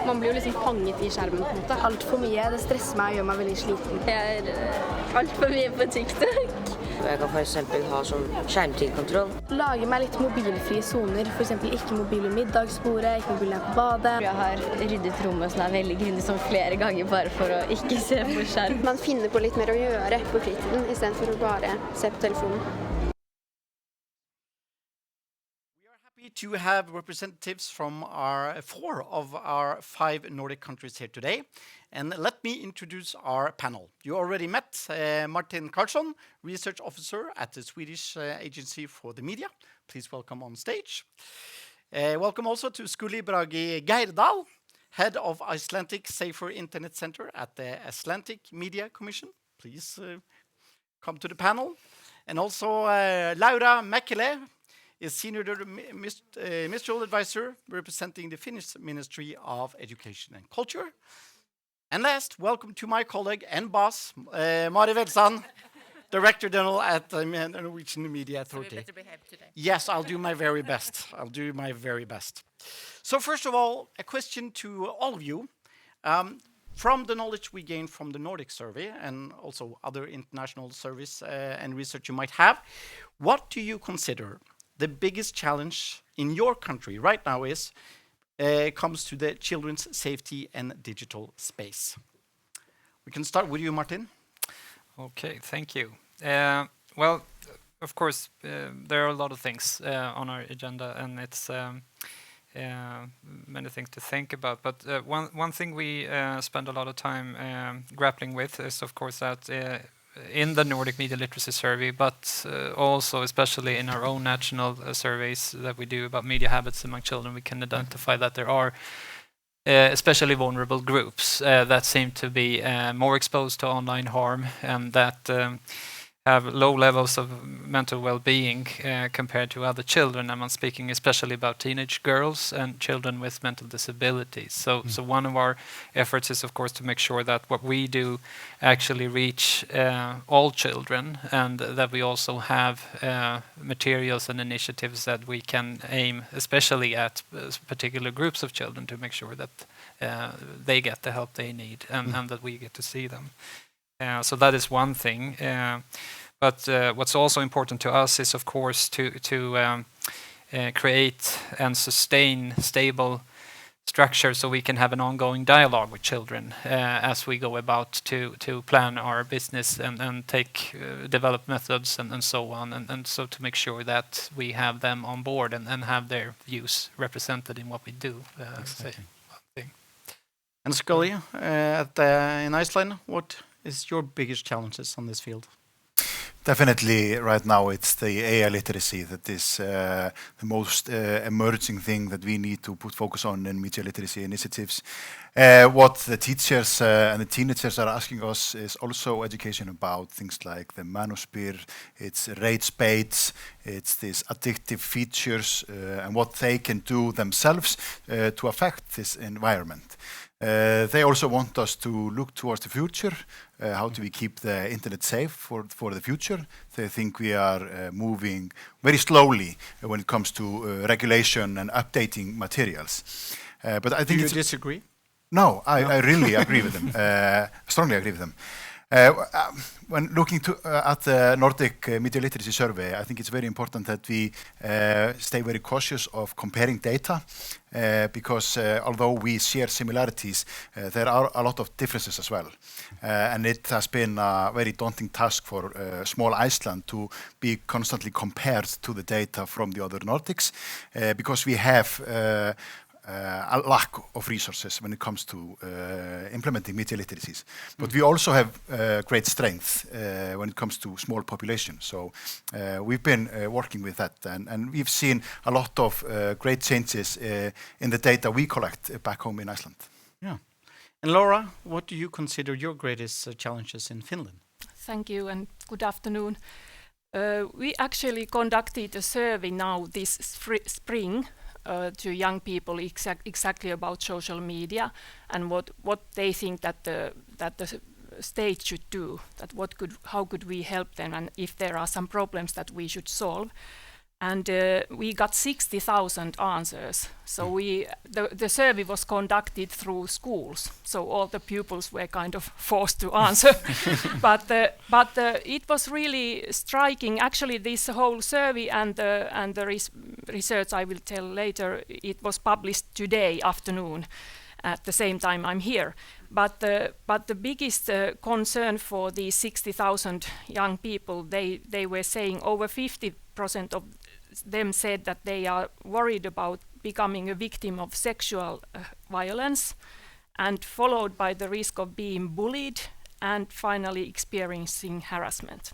Man blir jo liksom fanget I skjermen på en måte. Alt for mye, det stresser meg og gjør meg veldig sliten. Jeg alt for mye på TikTok. Jeg kan for eksempel ha sånn skjermtidkontroll. Lage meg litt mobilfrie zoner, for eksempel ikke mobil ved middagsbordet, ikke mobil på badet. Jeg har ryddet rommet sånn veldig grundig sånn flere ganger bare for å ikke se på skjerm. Man finner på litt mer å gjøre på fritiden, I stedet for å bare se på telefonen. To have representatives from 4 of our 5 Nordic countries here today. And let me introduce our panel. You already met Martin Karlsson, Research Officer at the Swedish Agency for the Media. Please welcome on stage. Welcome also to Skuli Bragi Geirdal, Head of Icelandic Safer Internet Center at the Icelandic Media Commission. Please come to the panel. And also Laura Mäkelä is Senior Ministerial Advisor representing the Finnish Ministry of Education and Culture. And last, welcome to my colleague and boss, Mari Velsan, Director General at the Norwegian Media Authority. So you better behave today. Yes, I'll do my very best. I'll do my very best. So first of all, a question to all of you. From the knowledge we gained from the Nordic survey and also other international surveys and research you might have, what do you consider the biggest challenge in your country right now comes to the children's safety and digital space? We can start with you, Martin. Okay, thank you. Well, of course, there are a lot of things on our agenda, and it's many things to think about. But one thing we spend a lot of time grappling with is, of course, that in the Nordic Media Literacy Survey, but also especially in our own national surveys that we do about media habits among children, we can identify that there are especially vulnerable groups that seem to be more exposed to online harm and that have low levels of mental well-being compared to other children. And I'm speaking especially about teenage girls and children with mental disabilities. So one of our efforts is, of course, to make sure that what we do actually reach all children, and that we also have materials and initiatives that we can aim especially at particular groups of children to make sure that they get the help they need and that we get to see them. So that is one thing. But what's also important to us is, of course, to create and sustain stable structure so we can have an ongoing dialogue with children as we go about to plan our business and take develop methods and so on, and so to make sure that we have them on board and have their views represented in what we do. And Scully, in Iceland, what is your biggest challenges on this field? Definitely, right now it's the AI literacy that is the most emerging thing that we need to put focus on in media literacy initiatives. What the teachers and the teenagers are asking us is also education about things like the manosphere, its rage baits, it's these addictive features, and what they can do themselves to affect this environment. They also want us to look towards the future. How do we keep the internet safe for the future? They think we are moving very slowly when it comes to regulation and updating materials. But I think do you disagree? No, I really agree with them. Strongly agree with them. When looking at the Nordic Media Literacy Survey, I think it's very important that we stay very cautious of comparing data because although we share similarities, there are a lot of differences as well. And it has been a very daunting task for small Iceland to be constantly compared to the data from the other Nordics because we have a lack of resources when it comes to implementing media literacies. But we also have great strength when it comes to small population. So we've been working with that, and we've seen a lot of great changes in the data we collect back home in Iceland. Yeah. And Laura, what do you consider your greatest challenges in Finland? Thank you and good afternoon. We actually conducted a survey now this spring to young people exactly about social media and what they think that the state should do, that how could we help them, and if there are some problems that we should solve. And we got 60,000 answers. So the survey was conducted through schools. So all the pupils were kind of forced to answer. but it was really striking. Actually, this whole survey and the research I will tell later, it was published today afternoon at the same time I'm here. But the biggest concern for these 60,000 young people, they were saying over 50% of them said that they are worried about becoming a victim of sexual violence, and followed by the risk of being bullied and finally experiencing harassment.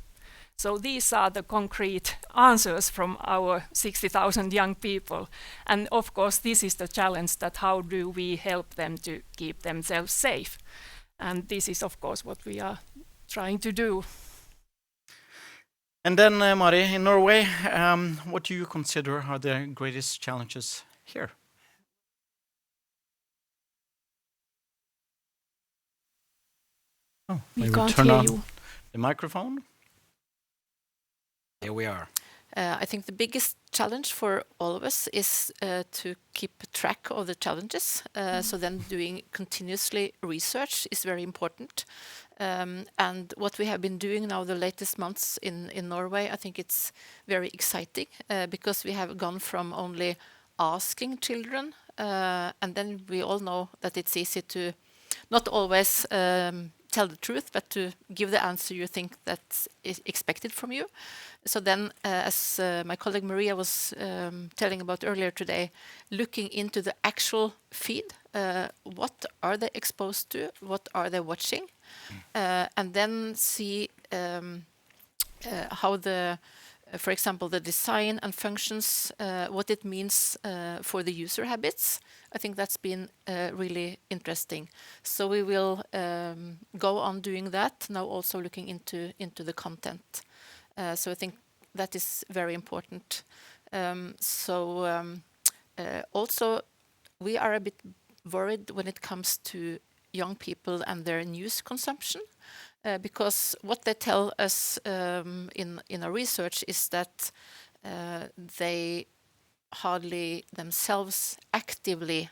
So these are the concrete answers from our 60,000 young people. And of course, this is the challenge, that how do we help them to keep themselves safe? And this is, of course, what we are trying to do. And then, Mari, in Norway, what do you consider are the greatest challenges here? Oh, we can't hear you. The microphone. Here we are. I think the biggest challenge for all of us is to keep track of the challenges. So then doing continuously research is very important. And what we have been doing now the latest months in Norway, I think it's very exciting because we have gone from only asking children, and then we all know that it's easy to not always tell the truth, but to give the answer you think that's expected from you. So then, as my colleague Maria was telling about earlier today, looking into the actual feed, what are they exposed to, what are they watching, and then see how for example, the design and functions, what it means for the user habits. I think that's been really interesting. So we will go on doing that, now also looking into the content. So I think that is very important. Also, we are a bit worried when it comes to young people and their news consumption, because what they tell us in our research is that they hardly themselves actively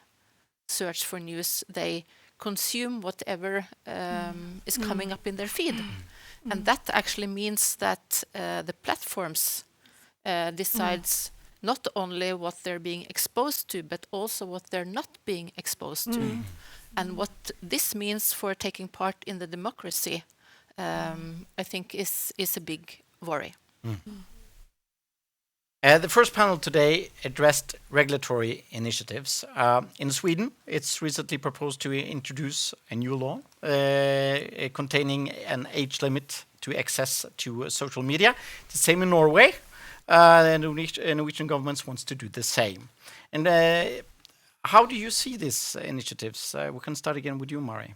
search for news. They consume whatever is coming up in their feed. And that actually means that the platforms decides not only what they're being exposed to, but also what they're not being exposed to. And what this means for taking part in the democracy, I think is a big worry. The first panel today addressed regulatory initiatives. In Sweden, it's recently proposed to introduce a new law containing an age limit to access to social media. The same in Norway. The Norwegian government wants to do the same. And how do you see these initiatives? We can start again with you, Mari.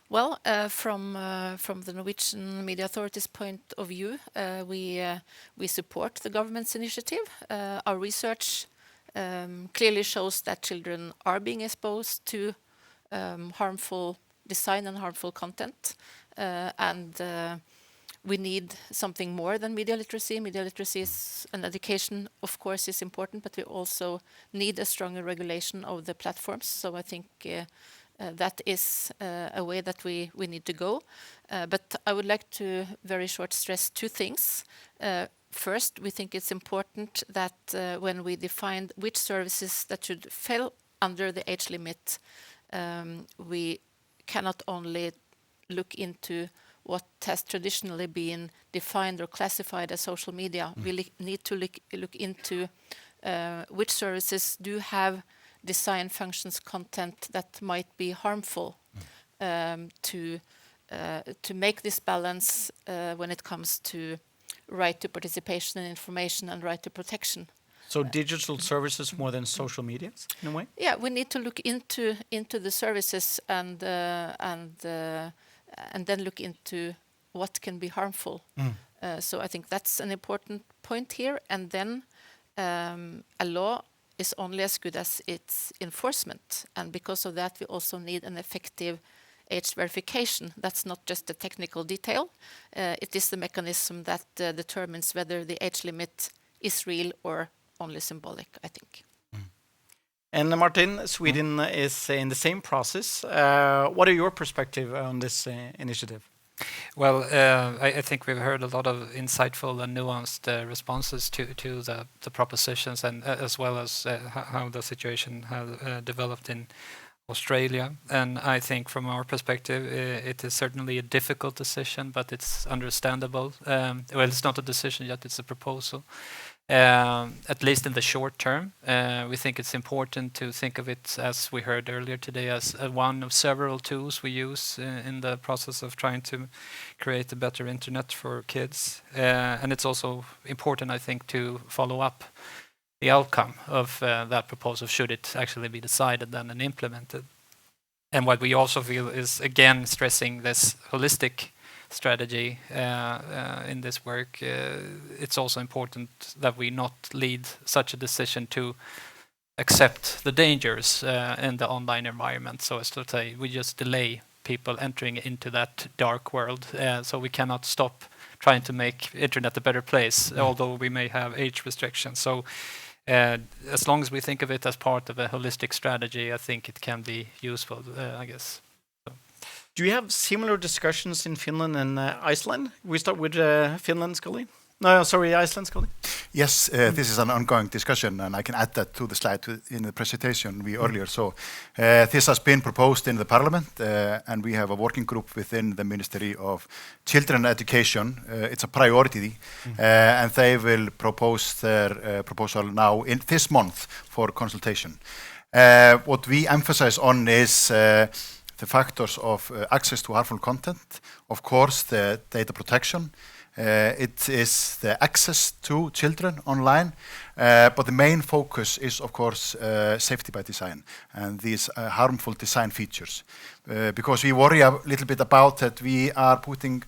Well, from the Norwegian Media Authority's point of view, we support the government's initiative. Our research clearly shows that children are being exposed to harmful design and harmful content, and we need something more than media literacy. Media literacy is, and education, of course, is important, but we also need a stronger regulation of the platforms. So I think that is a way that we need to go. But I would like to very short stress two things. First, we think it's important that when we define which services that should fall under the age limit, we cannot only look into what has traditionally been defined or classified as social media. We need to look into which services do have design functions content that might be harmful, to make this balance when it comes to right to participation in information and right to protection. So digital services more than social media, in a way? Yeah, we need to look into the services and then look into what can be harmful. So I think that's an important point here. And then a law is only as good as its enforcement. And because of that, we also need an effective age verification. That's not just a technical detail. It is the mechanism that determines whether the age limit is real or only symbolic, I think. And Martin, Sweden is in the same process. What are your perspective on this initiative? Well, I think we've heard a lot of insightful and nuanced responses to the propositions, and as well as how the situation has developed in Australia. And I think from our perspective, it is certainly a difficult decision, but it's understandable. Well, it's not a decision yet, it's a proposal. At least in the short term, we think it's important to think of it, as we heard earlier today, as one of several tools we use in the process of trying to create a better internet for kids. And it's also important, I think, to follow up the outcome of that proposal, should it actually be decided then and implemented. And what we also feel is, again, stressing this holistic strategy in this work. It's also important that we not lead such a decision to accept the dangers in the online environment. So as to say, we just delay people entering into that dark world. So we cannot stop trying to make internet a better place, although we may have age restrictions. So as long as we think of it as part of a holistic strategy, I think it can be useful, I guess. Do you have similar discussions in Finland and Iceland? We start with Finland, Scully. No, sorry, Iceland, Scully. Yes, this is an ongoing discussion, and I can add that to the slide in the presentation we earlier saw. This has been proposed in the Parliament, and we have a working group within the Ministry of Children Education. It's a priority, and they will propose their proposal now in this month for consultation. What we emphasize on is the factors of access to harmful content, of course, the data protection. It is the access to children online, but the main focus is, of course, safety by design and these harmful design features. Because we worry a little bit about that we are putting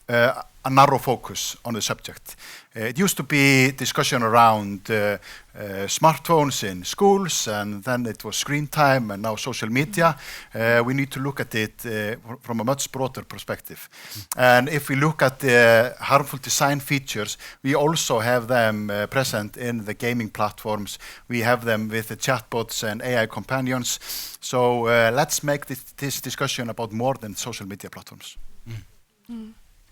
a narrow focus on the subject. It used to be discussion around smartphones in schools, and then it was screen time, and now social media. We need to look at it from a much broader perspective. And if we look at the harmful design features, we also have them present in the gaming platforms. We have them with the chatbots and AI companions. So let's make this discussion about more than social media platforms.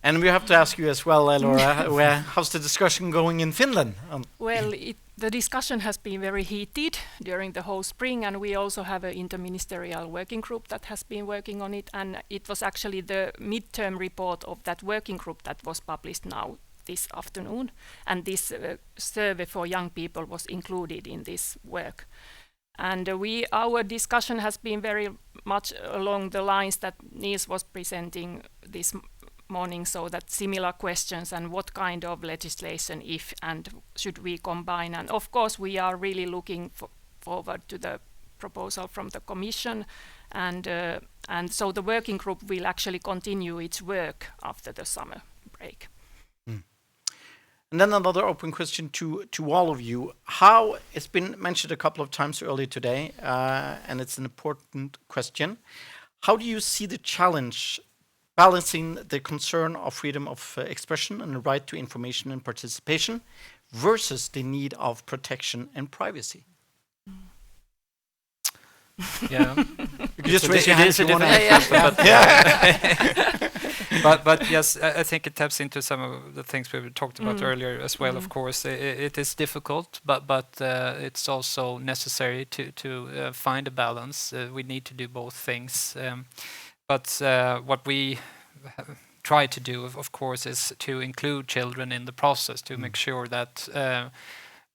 And we have to ask you as well, Laura, how's the discussion going in Finland? Well, the discussion has been very heated during the whole spring, and we also have an interministerial working group that has been working on it, and it was actually the midterm report of that working group that was published now this afternoon, and this survey for young people was included in this work. And our discussion has been very much along the lines that Niels was presenting this morning, so that similar questions and what kind of legislation if and should we combine. And of course we are really looking forward to the proposal from the Commission, and so the working group will actually continue its work after the summer break. And then another open question to all of you. How, it's been mentioned a couple of times earlier today, and it's an important question. How do you see the challenge balancing the concern of freedom of expression and the right to information and participation versus the need of protection and privacy? Yeah. You can just raise your hand if you want to. But yes, I think it taps into some of the things we talked about earlier as well. Of course, it is difficult, but it's also necessary to find a balance. We need to do both things. But what we try to do, of course, is to include children in the process, to make sure that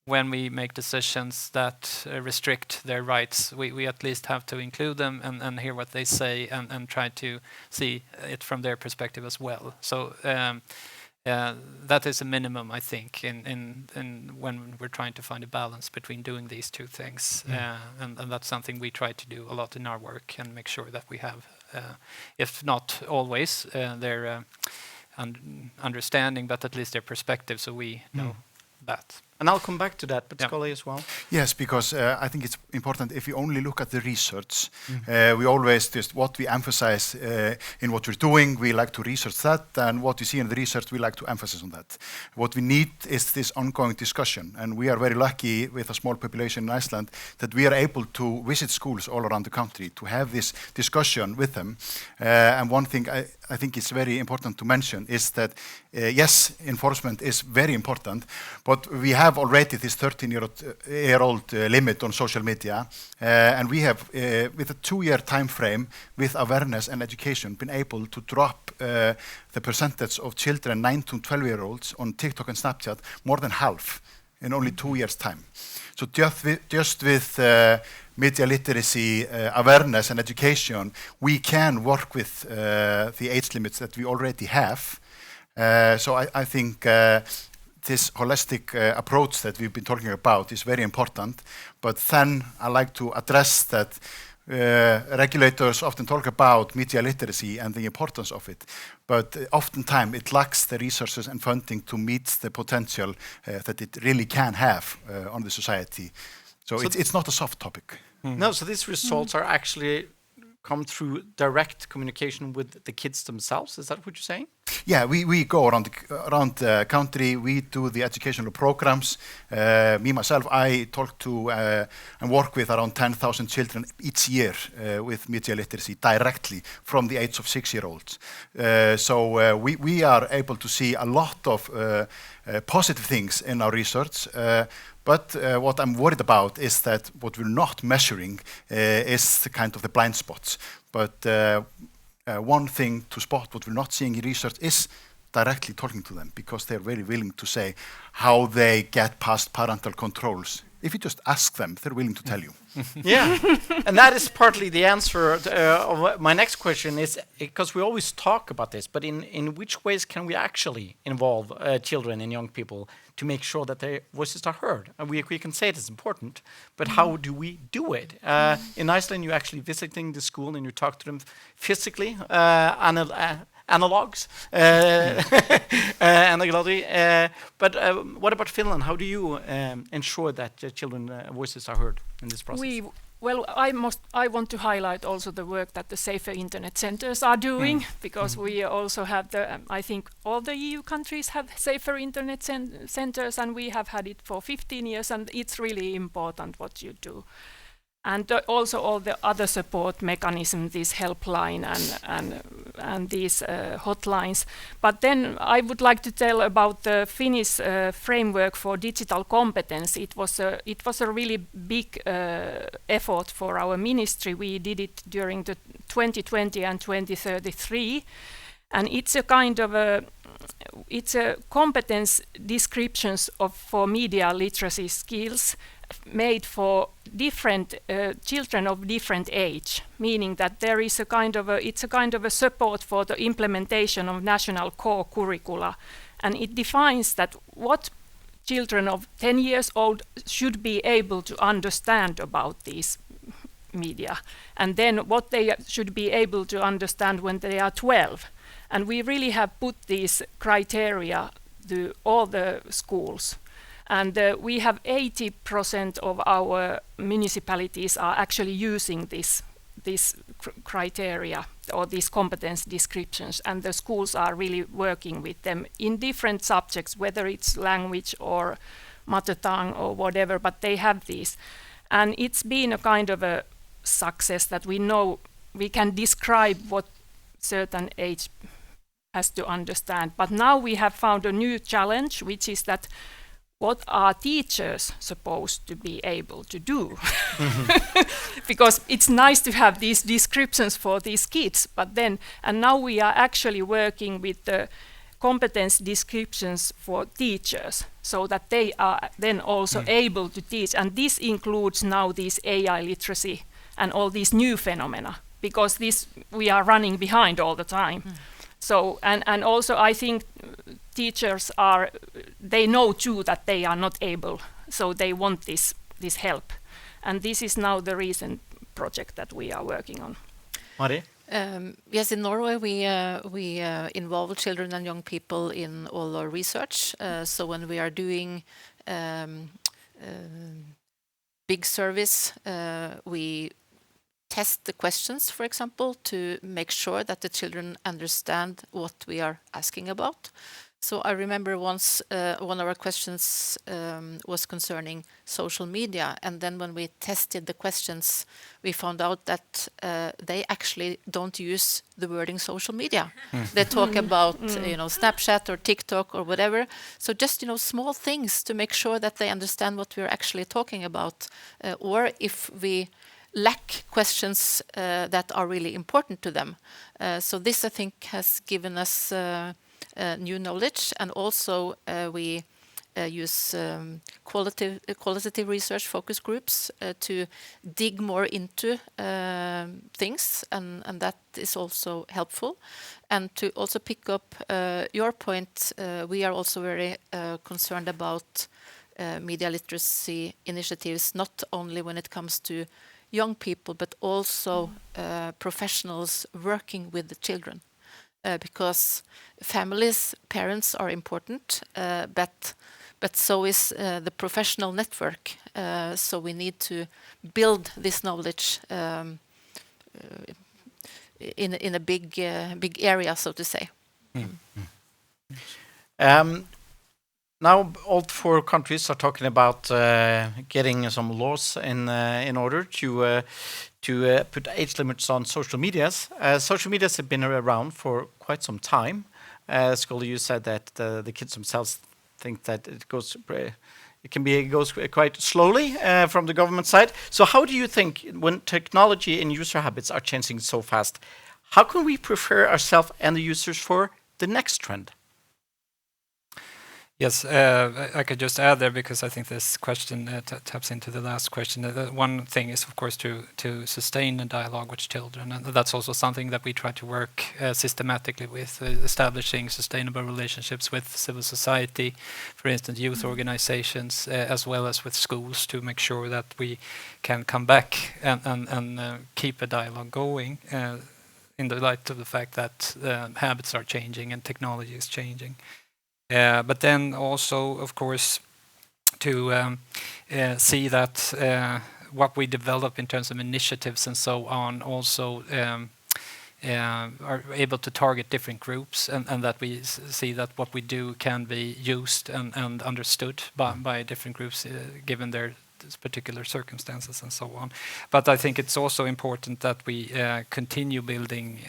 when we make decisions that restrict their rights, we at least have to include them and hear what they say and try to see it from their perspective as well. So that is a minimum, I think, in when we're trying to find a balance between doing these two things. And that's something we try to do a lot in our work and make sure that we have, if not always, their understanding, but at least their perspective, so we know that. And I'll come back to that, but Scully as well. Yes, because I think it's important if you only look at the research, we always just what we emphasize in what we're doing, we like to research that, and what we see in the research, we like to emphasize on that. What we need is this ongoing discussion, and we are very lucky with a small population in Iceland that we are able to visit schools all around the country to have this discussion with them. And one thing I think is very important to mention is that yes, enforcement is very important, but we have already this 13-year-old limit on social media, and we have, with a 2-year time frame, with awareness and education, been able to drop the percentage of children 9 to 12-year-olds on TikTok and Snapchat more than half in only 2 years' time. So just with media literacy, awareness and education, we can work with the age limits that we already have. So I think this holistic approach that we've been talking about is very important, but then I like to address that regulators often talk about media literacy and the importance of it, but oftentimes it lacks the resources and funding to meet the potential that it really can have on the society. So it's not a soft topic. No, so these results are actually come through direct communication with the kids themselves. Is that what you're saying? Yeah, we go around the country. We do the educational programs. Me, myself, I talk to and work with around 10,000 children each year with media literacy directly from the age of 6-year-olds. So we are able to see a lot of positive things in our research. But what I'm worried about is that what we're not measuring is the kind of the blind spots. But one thing to spot what we're not seeing in research is directly talking to them, because they're very willing to say how they get past parental controls. If you just ask them, they're willing to tell you. Yeah, and that is partly the answer of my next question is, because we always talk about this, but in which ways can we actually involve children and young people to make sure that their voices are heard? And we can say it is important, but how do we do it? In Iceland, you're actually visiting the school and you talk to them physically, analogs, analogy. But what about Finland? How do you ensure that children's voices are heard in this process? I want to highlight also the work that the Safer Internet Centers are doing, because we also have I think all the EU countries have Safer Internet Centers, and we have had it for 15 years, and it's really important what you do. And also all the other support mechanisms, this helpline these hotlines. But then I would like to tell about the Finnish framework for digital competence. It was a really big effort for our ministry. We did it during the 2020 and 2033, and it's a kind of it's a competence descriptions for media literacy skills made for different children of different age, meaning that there is it's a kind of a support for the implementation of national core curricula, and it defines that what children of 10 years old should be able to understand about these media, and then what they should be able to understand when they are 12. And we really have put these criteria to all the schools. And we have 80% of our municipalities are actually using this criteria or these competence descriptions, and the schools are really working with them in different subjects, whether it's language or mother tongue or whatever, but they have these. And it's been a kind of a success that we know we can describe what certain age has to understand. But now we have found a new challenge, which is that what are teachers supposed to be able to do? Because it's nice to have these descriptions for these kids, but then, and now we are actually working with the competence descriptions for teachers so that they are then also able to teach. And this includes now this AI literacy and all these new phenomena, because this we are running behind all the time. So, and also I think teachers they know too that they are not able, so they want this help. And this is now the recent project that we are working on. Mari? Yes, in Norway we involve children and young people in all our research. So when we are doing big surveys, we test the questions, for example, to make sure that the children understand what we are asking about. So I remember once one of our questions was concerning social media, and then when we tested the questions, we found out that they actually don't use the wording social media. They talk about Snapchat or TikTok or whatever. So just small things to make sure that they understand what we're actually talking about, or if we lack questions that are really important to them. So this, I think, has given us new knowledge, and also we use qualitative research focus groups to dig more into things, and that is also helpful. And to also pick up your point, we are also very concerned about media literacy initiatives, not only when it comes to young people, but also professionals working with the children. Because families, parents are important, but so is the professional network. So we need to build this knowledge in a big area, so to say. Now all 4 countries are talking about getting some laws in order to put age limits on social medias. Social medias have been around for quite some time. Scully, you said that the kids themselves think that it goes quite slowly from the government side. So how do you think, when technology and user habits are changing so fast, how can we prepare ourselves and the users for the next trend? Yes, I could just add there, because I think this question taps into the last question. One thing is, of course, to sustain a dialogue with children, and that's also something that we try to work systematically with, establishing sustainable relationships with civil society, for instance, youth organizations, as well as with schools, to make sure that we can come back and keep a dialogue going in the light of the fact that habits are changing and technology is changing. But then also, of course, to see that what we develop in terms of initiatives and so on also are able to target different groups, and that we see that what we do can be used and understood by different groups given their particular circumstances and so on. But I think it's also important that we continue building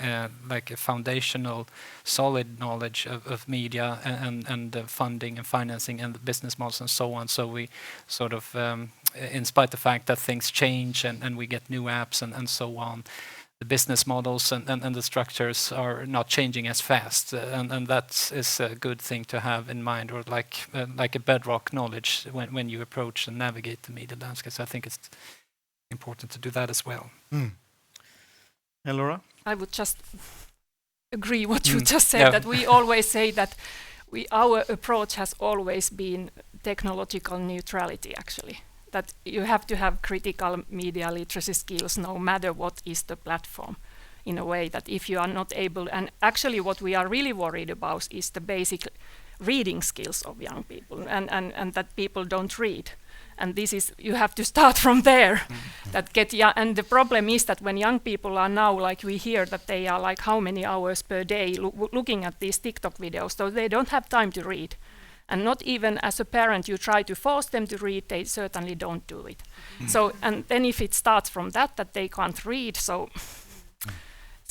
like a foundational, solid knowledge of media and funding and financing and the business models and so on. So we sort of, in spite of the fact that things change and we get new apps and so on, the business models and the structures are not changing as fast, and that is a good thing to have in mind, or like a bedrock knowledge when you approach and navigate the media landscape. So I think it's important to do that as well. And Laura? I would just agree what you just said, that we always say that our approach has always been technological neutrality, actually. That you have to have critical media literacy skills no matter what is the platform, in a way that if you are not able, and actually what we are really worried about is the basic reading skills of young people, and that people don't read. And this is, you have to start from there. And the problem is that when young people are now, like we hear that they are like how many hours per day looking at these TikTok videos, so they don't have time to read. And not even as a parent, you try to force them to read, they certainly don't do it. So, and then if it starts from that they can't read, so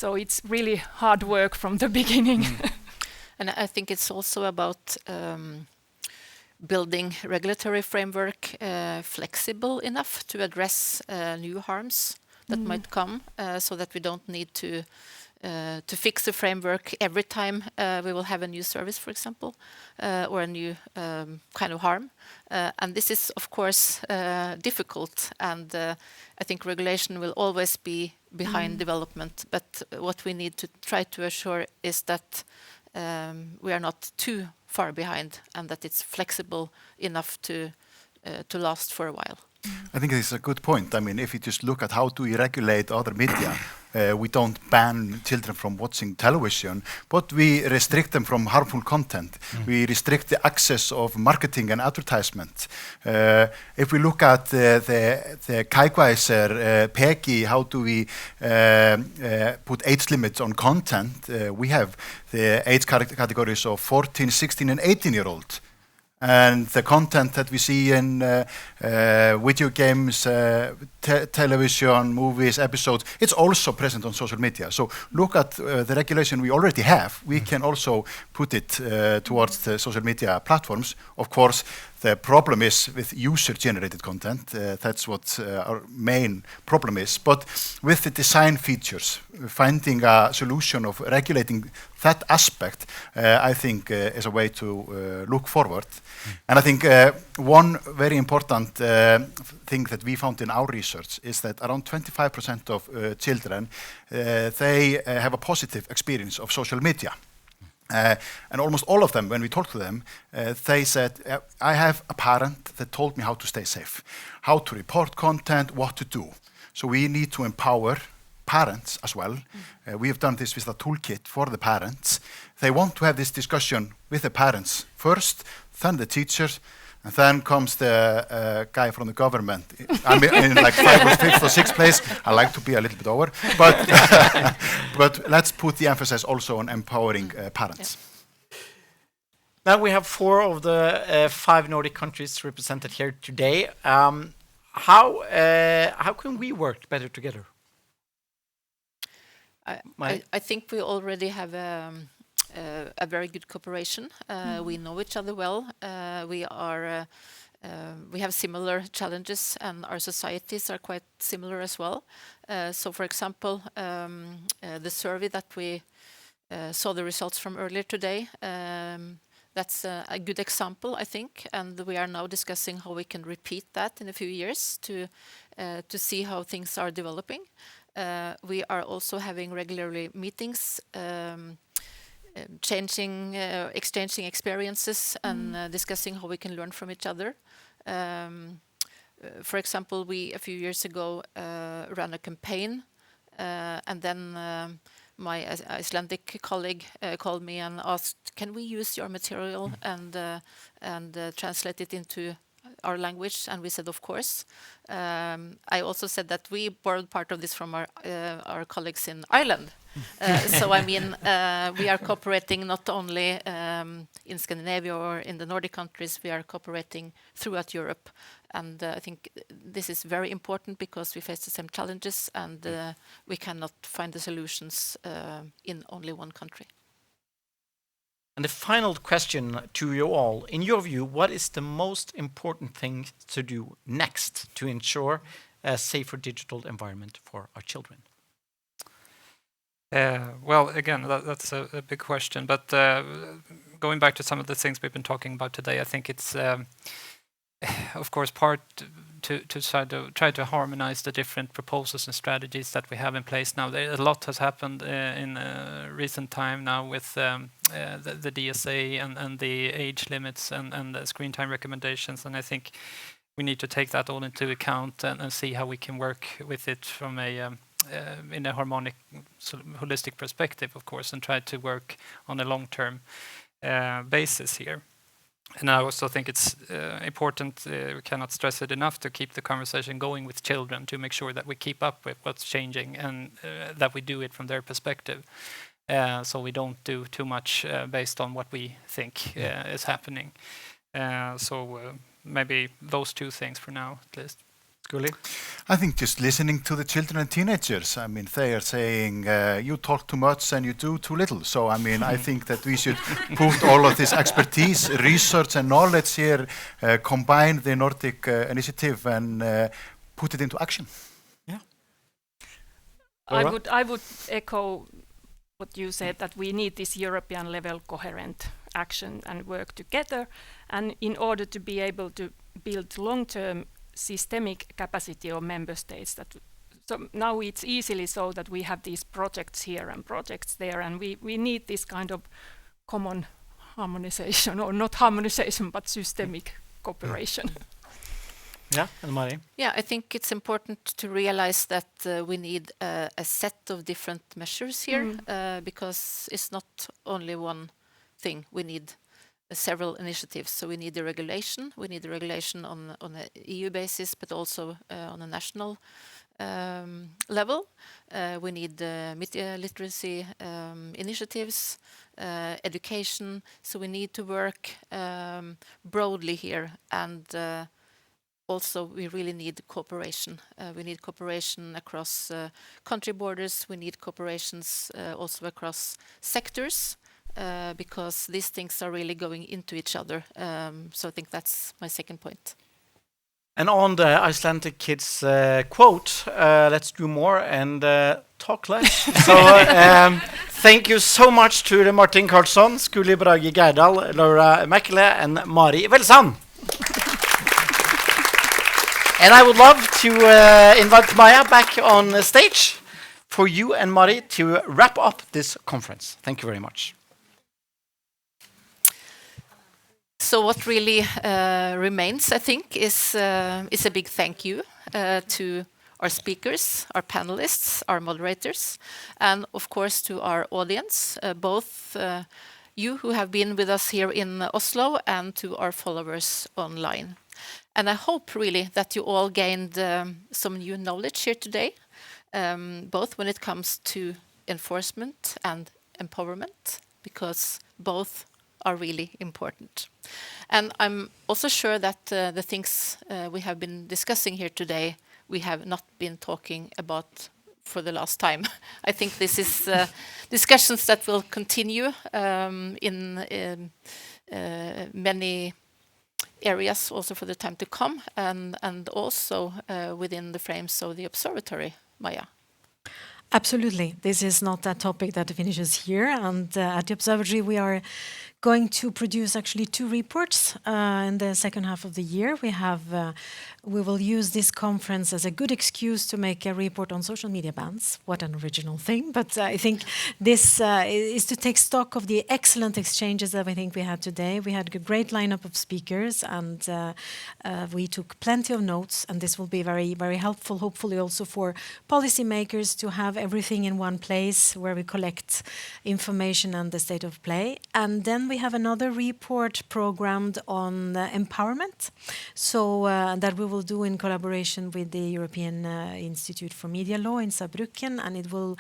it's really hard work from the beginning. And I think it's also about building regulatory framework flexible enough to address new harms that might come, so that we don't need to fix the framework every time we will have a new service, for example, or a new kind of harm. And this is, of course, difficult, and I think regulation will always be behind development. But what we need to try to assure is that we are not too far behind, and that it's flexible enough to last for a while. I think it's a good point. I mean, if you just look at how do we regulate other media, we don't ban children from watching television, but we restrict them from harmful content. We restrict the access of marketing and advertisement. If we look at the Kajkvæser, PEGI, how do we put age limits on content? We have the age categories of 14, 16 and 18-year-old. And the content that we see in video games, television, movies, episodes, it's also present on social media. So look at the regulation we already have. We can also put it towards the social media platforms. Of course, the problem is with user-generated content. That's what our main problem is. But with the design features, finding a solution of regulating that aspect, I think is a way to look forward. And I think one very important thing that we found in our research is that around 25% of children, they have a positive experience of social media. And almost all of them, when we talked to them, they said, I have a parent that told me how to stay safe, how to report content, what to do. So we need to empower parents as well. We have done this with a toolkit for the parents. They want to have this discussion with the parents first, then the teachers, and then comes the guy from the government. I'm in like 5th or 5th or 6th place. I like to be a little bit over, but but let's put the emphasis also on empowering parents. Now we have 4 of the 5 Nordic countries represented here today. How can we work better together? I think we already have a very good cooperation. We know each other well. We have similar challenges, and our societies are quite similar as well. So, for example, the survey that we saw the results from earlier today, that's a good example, I think, and we are now discussing how we can repeat that in a few years to see how things are developing. We are also having regularly meetings, exchanging experiences and discussing how we can learn from each other. For example, we a few years ago ran a campaign, and then my Icelandic colleague called me and asked, "Can we use your material and translate it into our language, and we said, of course. I also said that we borrowed part of this from our colleagues in Ireland. So I mean, we are cooperating not only in Scandinavia or in the Nordic countries, we are cooperating throughout Europe. And I think this is very important because we face the same challenges, and we cannot find the solutions in only one country. And the final question to you all, in your view, what is the most important thing to do next to ensure a safer digital environment for our children? Well, again, that's a big question. But going back to some of the things we've been talking about today, I think it's, of course, part to try to harmonize the different proposals and strategies that we have in place now. A lot has happened in recent time now with the DSA and the age limits and the screen time recommendations. And I think we need to take that all into account and see how we can work with it from a in a harmonic, holistic perspective, of course, and try to work on a long-term basis here. And I also think it's important, we cannot stress it enough, to keep the conversation going with children, to make sure that we keep up with what's changing and that we do it from their perspective. So we don't do too much based on what we think is happening. So maybe those two things for now, at least. I think just listening to the children and teenagers, I mean, they are saying, you talk too much and you do too little. So, I mean, I think that we should put all of this expertise, research and knowledge here, combine the Nordic initiative and put it into action. Yeah. I would echo what you said, that we need this European level coherent action and work together. And in order to be able to build long-term systemic capacity of member states, so now it's easily so that we have these projects here and projects there, and we need this kind of common harmonization, or not harmonization, but systemic cooperation. Yeah, and Mari? Yeah, I think it's important to realize that we need a set of different measures here, because it's not only one thing. We need several initiatives. So we need the regulation. We need the regulation on an EU basis, but also on a national level. We need media literacy initiatives, education. So we need to work broadly here, and also we really need cooperation. We need cooperation across country borders. We need cooperations also across sectors. Because these things are really going into each other. So I think that's my second point. And on the Icelandic kids quote, let's do more and talk less. So thank you so much to Martin Karlsson, Skuli Bragi Gerdal, Laura Mäkelä, and Mari Welsand. And I would love to invite Maja back on stage for you and Mari to wrap up this conference. Thank you very much. So what really remains, I think, is a big thank you to our speakers, our panelists, our moderators, and of course to our audience, both you who have been with us here in Oslo and to our followers online. And I hope really that you all gained some new knowledge here today, both when it comes to enforcement and empowerment, because both are really important. And I'm also sure that the things we have been discussing here today, we have not been talking about for the last time. I think this is discussions that will continue in many areas also for the time to come, and also within the frames of the observatory, Maja. Absolutely. This is not a topic that finishes here. And at the observatory, we are going to produce actually 2 reports in the second half of the year. We will use this conference as a good excuse to make a report on social media bans. What an original thing. But I think this is to take stock of the excellent exchanges that I think we had today. We had a great lineup of speakers, and we took plenty of notes, and this will be very, very helpful, hopefully also for policymakers to have everything in one place where we collect information and the state of play. And then we have another report programmed on empowerment. So that we will do in collaboration with the European Institute for Media Law in Saarbrücken, and it will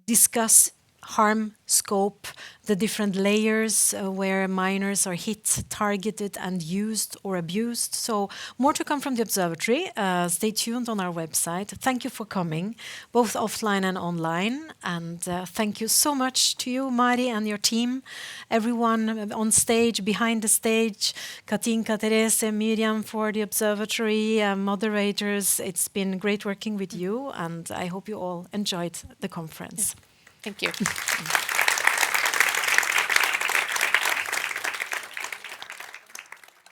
discuss harm, scope, the different layers where minors are hit, targeted and used or abused. So more to come from the observatory. Stay tuned on our website. Thank you for coming, both offline and online. And thank you so much to you, Mari, and your team, everyone on stage, behind the stage, Katinka, Therese, Miriam for the observatory, moderators. It's been great working with you, and I hope you all enjoyed the conference. Thank you.